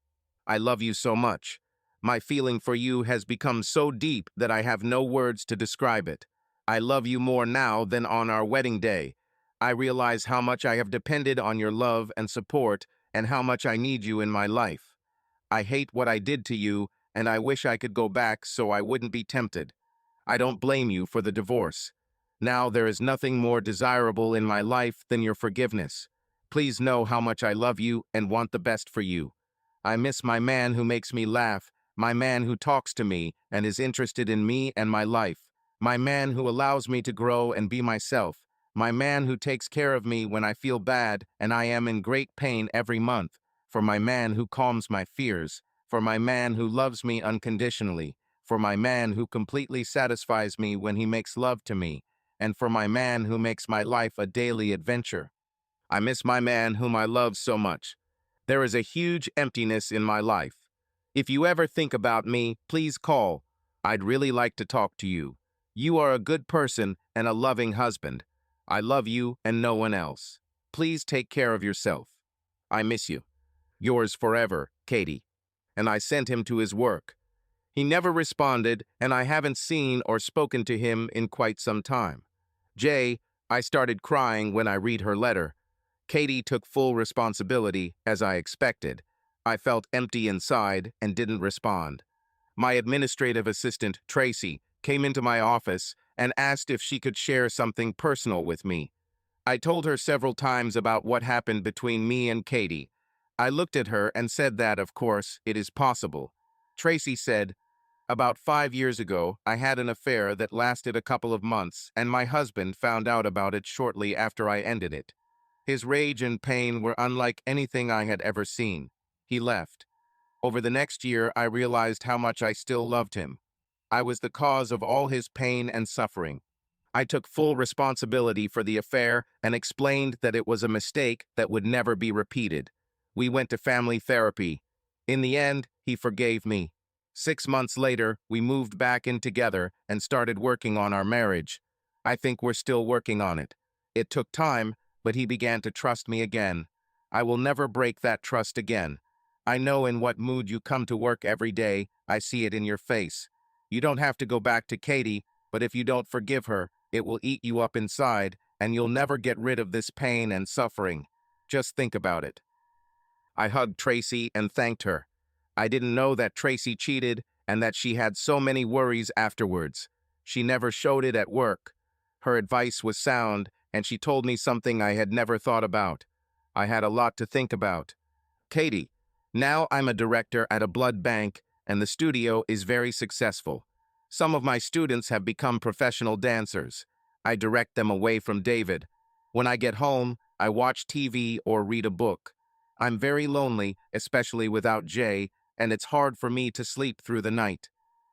I love you so much. My feeling for you has become so deep that I have no words to describe it. I love you more now than on our wedding day. I realize how much I have depended on your love and support and how much I need you in my life. I hate what I did to you, and I wish I could go back so I wouldn't be tempted. I don't blame you for the divorce. Now there is nothing more desirable in my life than your forgiveness. Please know how much I love you and want the best for you. I miss my man who makes me laugh, my man who talks to me and is interested in me and my life, my man who allows me to grow and be myself, my man who takes care of me when I feel bad and I am in great pain every month, for my man who calms my fears, for my man who loves me unconditionally, for my man who completely satisfies me when he makes love to me, and for my man who makes my life a daily adventure. I miss my man whom I love so much. There is a huge emptiness in my life. If you ever think about me, please call. I'd really like to talk to you. You are a good person and a loving husband. I love you and no one else. Please take care of yourself. I miss you. Yours forever, Katie. And I sent him to his work. He never responded, and I haven't seen or spoken to him in quite some time. Jay, I started crying when I read her letter. Katie took full responsibility, as I expected. I felt empty inside and didn't respond. My administrative assistant, Tracy, came into my office and asked if she could share something personal with me. I told her several times about what happened between me and Katie. I looked at her and said that, of course, it is possible. Tracy said, "About 5 years ago, I had an affair that lasted a couple of months, and my husband found out about it shortly after I ended it. His rage and pain were unlike anything I had ever seen. He left. Over the next year, I realized how much I still loved him. I was the cause of all his pain and suffering. I took full responsibility for the affair and explained that it was a mistake that would never be repeated. We went to family therapy. In the end, he forgave me. 6 months later, we moved back in together and started working on our marriage. I think we're still working on it. It took time, but he began to trust me again. I will never break that trust again. I know in what mood you come to work every day. I see it in your face. You don't have to go back to Katie, but if you don't forgive her, it will eat you up inside, and you'll never get rid of this pain and suffering. Just think about it." I hugged Tracy and thanked her. I didn't know that Tracy cheated and that she had so many worries afterwards. She never showed it at work. Her advice was sound, and she told me something I had never thought about. I had a lot to think about. Katie, now I'm a director at a blood bank, and the studio is very successful. Some of my students have become professional dancers. I direct them away from David. When I get home, I watch TV or read a book. I'm very lonely, especially without Jay, and it's hard for me to sleep through the night.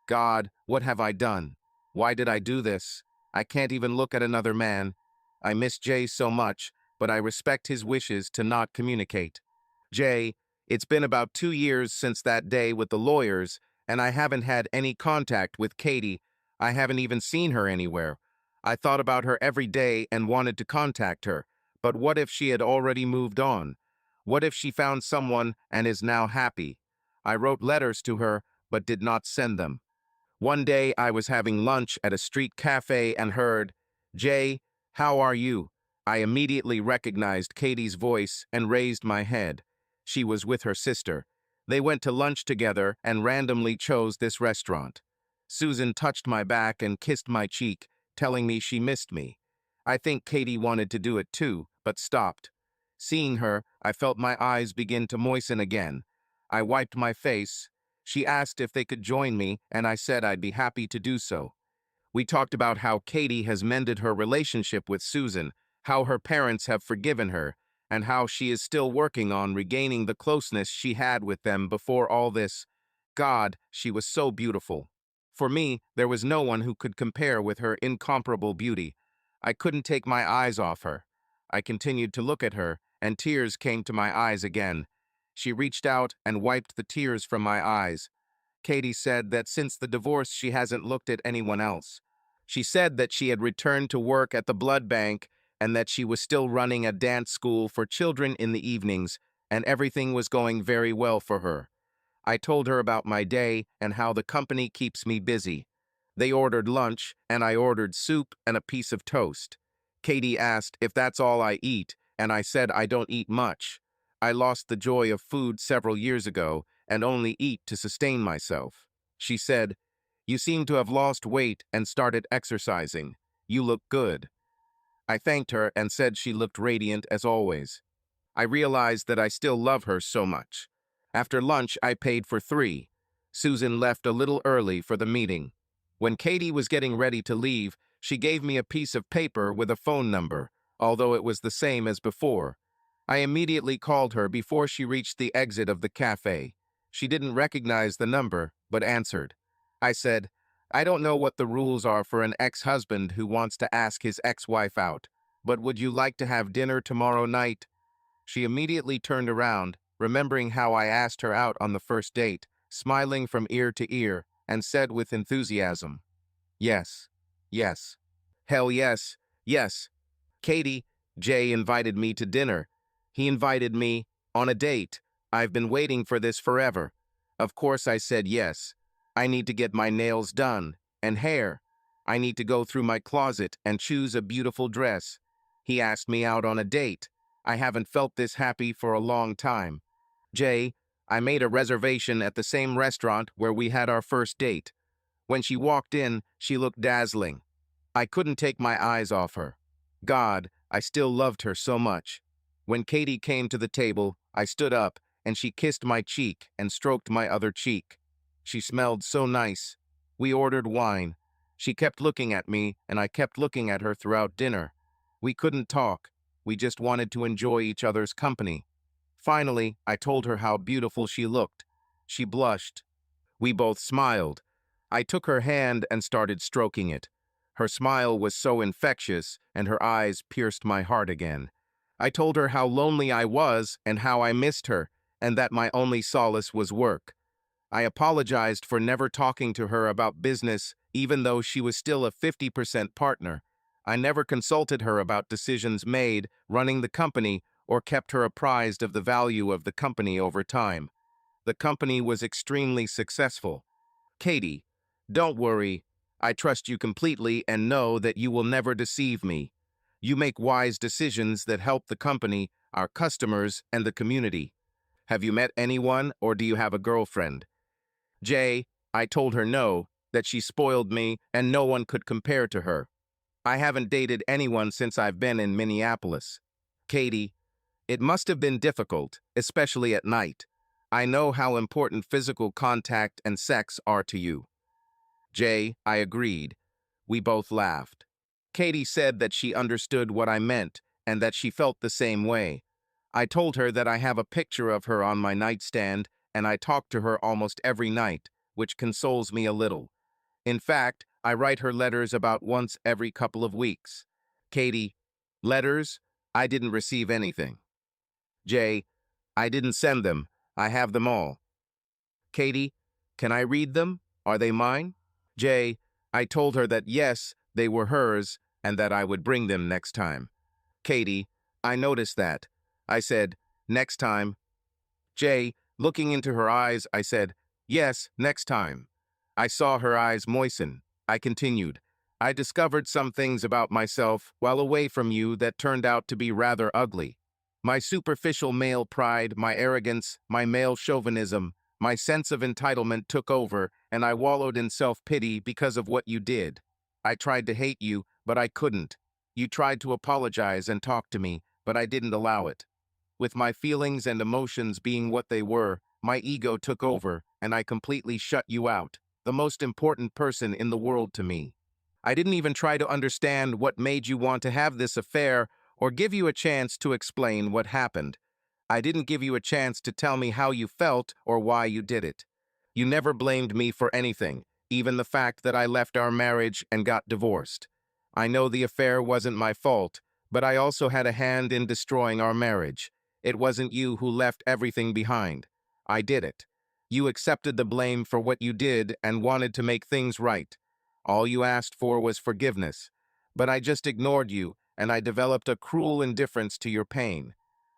God, what have I done? Why did I do this? I can't even look at another man. I miss Jay so much, but I respect his wishes to not communicate. Jay, it's been about 2 years since that day with the lawyers, and I haven't had any contact with Katie. I haven't even seen her anywhere. I thought about her every day and wanted to contact her, but what if she had already moved on? What if she found someone and is now happy? I wrote letters to her, but did not send them. One day I was having lunch at a street cafe and heard, "Jay, how are you?" I immediately recognized Katie's voice and raised my head. She was with her sister. They went to lunch together and randomly chose this restaurant. Susan touched my back and kissed my cheek, telling me she missed me. I think Katie wanted to do it too, but stopped. Seeing her, I felt my eyes begin to moisten again. I wiped my face. She asked if they could join me, and I said I'd be happy to do so. We talked about how Katie has mended her relationship with Susan, how her parents have forgiven her, and how she is still working on regaining the closeness she had with them before all this. God, she was so beautiful. For me, there was no one who could compare with her incomparable beauty. I couldn't take my eyes off her. I continued to look at her, and tears came to my eyes again. She reached out and wiped the tears from my eyes. Katie said that since the divorce she hasn't looked at anyone else. She said that she had returned to work at the blood bank and that she was still running a dance school for children in the evenings, and everything was going very well for her. I told her about my day and how the company keeps me busy. They ordered lunch, and I ordered soup and a piece of toast. Katie asked if that's all I eat, and I said I don't eat much. I lost the joy of food several years ago and only eat to sustain myself. She said, "You seem to have lost weight and started exercising. You look good." I thanked her and said she looked radiant as always. I realized that I still love her so much. After lunch, I paid for three. Susan left a little early for the meeting. When Katie was getting ready to leave, she gave me a piece of paper with a phone number, although it was the same as before. I immediately called her before she reached the exit of the cafe. She didn't recognize the number, but answered. I said, "I don't know what the rules are for an ex-husband who wants to ask his ex-wife out, but would you like to have dinner tomorrow night?" She immediately turned around, remembering how I asked her out on the first date, smiling from ear to ear, and said with enthusiasm, "Yes, yes, hell yes, yes." Katie, Jay invited me to dinner. He invited me on a date. I've been waiting for this forever. Of course I said yes. I need to get my nails done and hair. I need to go through my closet and choose a beautiful dress. He asked me out on a date. I haven't felt this happy for a long time. Jay, I made a reservation at the same restaurant where we had our first date. When she walked in, she looked dazzling. I couldn't take my eyes off her. God, I still loved her so much. When Katie came to the table, I stood up, and she kissed my cheek and stroked my other cheek. She smelled so nice. We ordered wine. She kept looking at me, and I kept looking at her throughout dinner. We couldn't talk. We just wanted to enjoy each other's company. Finally, I told her how beautiful she looked. She blushed. We both smiled. I took her hand and started stroking it. Her smile was so infectious, and her eyes pierced my heart again. I told her how lonely I was and how I missed her, and that my only solace was work. I apologized for never talking to her about business, even though she was still a 50% partner. I never consulted her about decisions made, running the company, or kept her apprised of the value of the company over time. The company was extremely successful. Katie, don't worry. I trust you completely and know that you will never deceive me. You make wise decisions that help the company, our customers, and the community. Have you met anyone, or do you have a girlfriend? Jay, I told her no, that she spoiled me and no one could compare to her. I haven't dated anyone since I've been in Minneapolis. Katie, it must have been difficult, especially at night. I know how important physical contact and sex are to you. Jay, I agreed. We both laughed. Katie said that she understood what I meant and that she felt the same way. I told her that I have a picture of her on my nightstand and I talk to her almost every night, which consoles me a little. In fact, I write her letters about once every couple of weeks. Katie, letters? I didn't receive anything. Jay, I didn't send them. I have them all. Katie, can I read them? Are they mine? Jay, I told her that yes, they were hers and that I would bring them next time. Katie, I noticed that. I said, next time. Jay, looking into her eyes, I said, yes, next time. I saw her eyes moisten. I continued, I discovered some things about myself while away from you that turned out to be rather ugly. My superficial male pride, my arrogance, my male chauvinism, my sense of entitlement took over, and I wallowed in self-pity because of what you did. I tried to hate you, but I couldn't. You tried to apologize and talk to me, but I didn't allow it. With my feelings and emotions being what they were, my ego took over, and I completely shut you out, the most important person in the world to me. I didn't even try to understand what made you want to have this affair or give you a chance to explain what happened. I didn't give you a chance to tell me how you felt or why you did it. You never blamed me for anything, even the fact that I left our marriage and got divorced. I know the affair wasn't my fault, but I also had a hand in destroying our marriage. It wasn't you who left everything behind. I did it. You accepted the blame for what you did and wanted to make things right. All you asked for was forgiveness. But I just ignored you, and I developed a cruel indifference to your pain.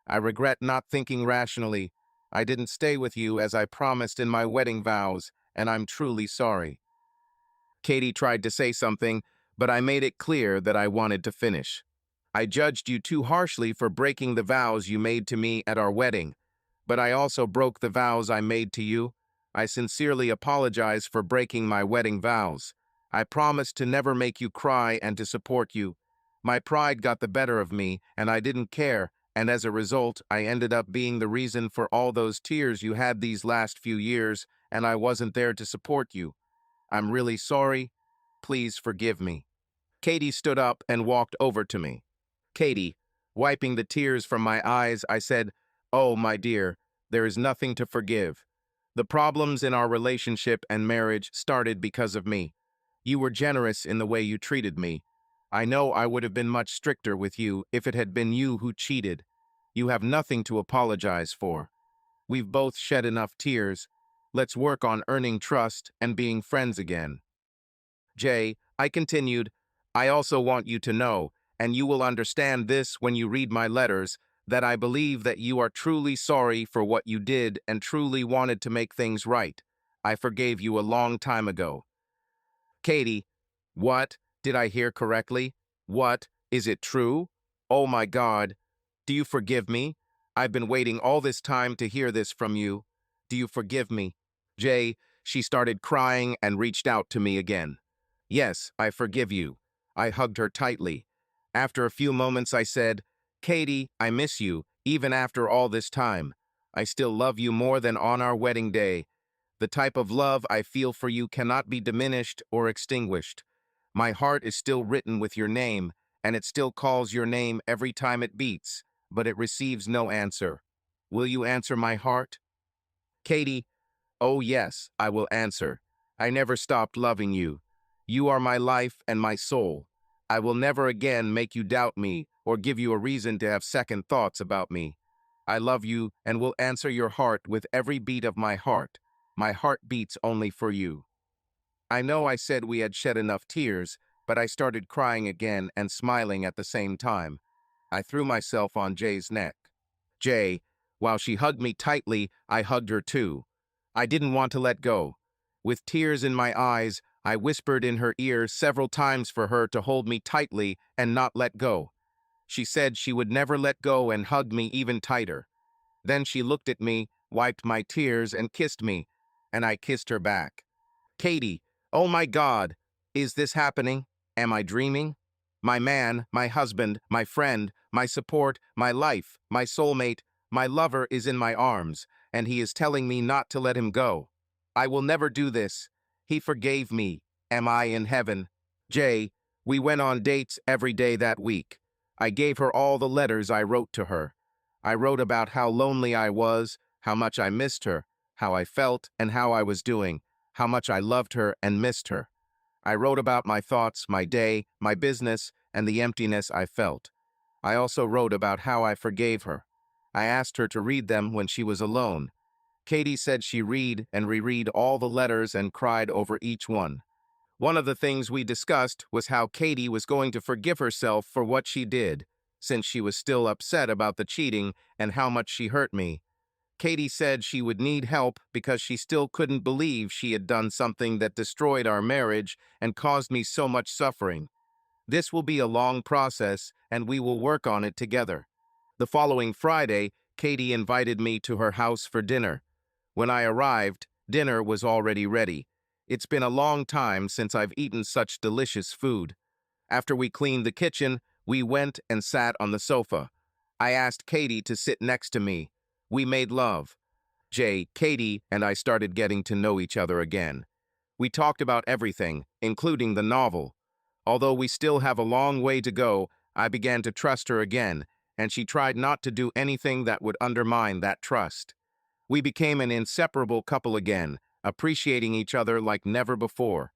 I regret not thinking rationally. I didn't stay with you as I promised in my wedding vows, and I'm truly sorry. Katie tried to say something, but I made it clear that I wanted to finish. I judged you too harshly for breaking the vows you made to me at our wedding, but I also broke the vows I made to you. I sincerely apologize for breaking my wedding vows. I promised to never make you cry and to support you. My pride got the better of me, and I didn't care, and as a result, I ended up being the reason for all those tears you had these last few years, and I wasn't there to support you. I'm really sorry. Please forgive me. Katie stood up and walked over to me. Katie, wiping the tears from my eyes, I said, "Oh, my dear, there is nothing to forgive. The problems in our relationship and marriage started because of me. You were generous in the way you treated me. I know I would have been much stricter with you if it had been you who cheated. You have nothing to apologize for. We've both shed enough tears. Let's work on earning trust and being friends again." Jay, I continued, I also want you to know, and you will understand this when you read my letters, that I believe that you are truly sorry for what you did and truly wanted to make things right. I forgave you a long time ago. Katie, what? Did I hear correctly? What? Is it true? Oh my God. Do you forgive me? I've been waiting all this time to hear this from you. Do you forgive me? Jay, she started crying and reached out to me again. Yes, I forgive you. I hugged her tightly. After a few moments, I said, Katie, I miss you, even after all this time. I still love you more than on our wedding day. The type of love I feel for you cannot be diminished or extinguished. My heart is still written with your name, and it still calls your name every time it beats, but it receives no answer. Will you answer my heart? Katie, oh yes, I will answer. I never stopped loving you. You are my life and my soul. I will never again make you doubt me or give you a reason to have second thoughts about me. I love you and will answer your heart with every beat of my heart. My heart beats only for you. I know I said we had shed enough tears, but I started crying again and smiling at the same time. I threw myself on Jay's neck. Jay, while she hugged me tightly, I hugged her too. I didn't want to let go. With tears in my eyes, I whispered in her ear several times for her to hold me tightly and not let go. She said she would never let go and hugged me even tighter. Then she looked at me, wiped my tears, and kissed me, and I kissed her back. Katie, oh my God, is this happening? Am I dreaming? My man, my husband, my friend, my support, my life, my soulmate, my lover is in my arms, and he is telling me not to let him go. I will never do this. He forgave me. Am I in heaven? Jay, we went on dates every day that week. I gave her all the letters I wrote to her. I wrote about how lonely I was, how much I missed her, how I felt, and how I was doing, how much I loved her and missed her. I wrote about my thoughts, my day, my business, and the emptiness I felt. I also wrote about how I forgave her. I asked her to read them when she was alone. Katie said she read and reread all the letters and cried over each one. One of the things we discussed was how Katie was going to forgive herself for what she did, since she was still upset about the cheating and how much she hurt me. Katie said she would need help because she still couldn't believe she had done something that destroyed our marriage and caused me so much suffering. This will be a long process, and we will work on it together. The following Friday, Katie invited me to her house for dinner. When I arrived, dinner was already ready. It's been a long time since I've eaten such delicious food. After we cleaned the kitchen, we went and sat on the sofa. I asked Katie to sit next to me. We made love. Jay, Katie, and I started getting to know each other again. We talked about everything, including the novel. Although we still have a long way to go, I began to trust her again, and she tried not to do anything that would undermine that trust. We became an inseparable couple again, appreciating each other like never before.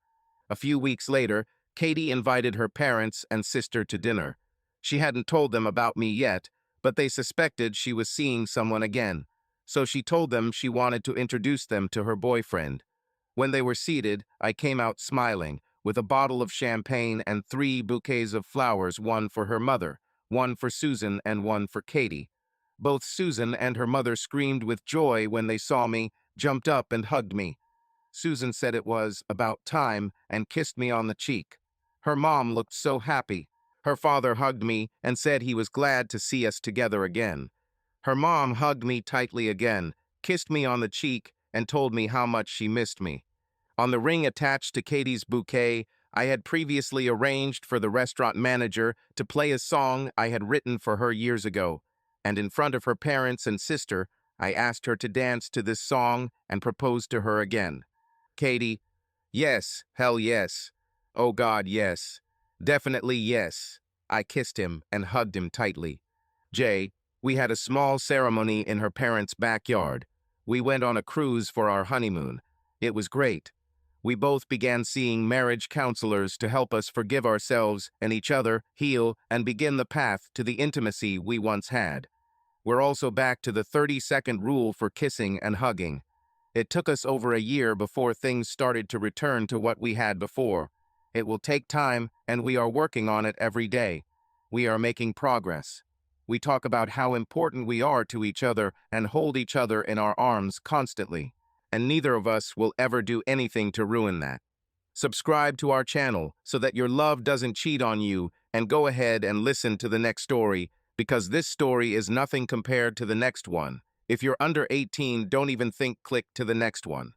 A few weeks later, Katie invited her parents and sister to dinner. She hadn't told them about me yet, but they suspected she was seeing someone again, so she told them she wanted to introduce them to her boyfriend. When they were seated, I came out smiling, with a bottle of champagne and 3 bouquets of flowers, one for her mother, one for Susan, and one for Katie. Both Susan and her mother screamed with joy when they saw me, jumped up and hugged me. Susan said it was about time and kissed me on the cheek. Her mom looked so happy. Her father hugged me and said he was glad to see us together again. Her mom hugged me tightly again, kissed me on the cheek, and told me how much she missed me. On the ring attached to Katie's bouquet, I had previously arranged for the restaurant manager to play a song I had written for her years ago, and in front of her parents and sister, I asked her to dance to this song and proposed to her again. Katie, yes, hell yes. Oh God, yes. Definitely yes. I kissed him and hugged him tightly. Jay, we had a small ceremony in her parents' backyard. We went on a cruise for our honeymoon. It was great. We both began seeing marriage counselors to help us forgive ourselves and each other, heal, and begin the path to the intimacy we once had. We're also back to the 30-second rule for kissing and hugging. It took us over a year before things started to return to what we had before. It will take time, and we are working on it every day. We are making progress. We talk about how important we are to each other and hold each other in our arms constantly. And neither of us will ever do anything to ruin that. Subscribe to our channel so that your love doesn't cheat on you, and go ahead and listen to the next story, because this story is nothing compared to the next one. If you're under 18, don't even think click to the next one.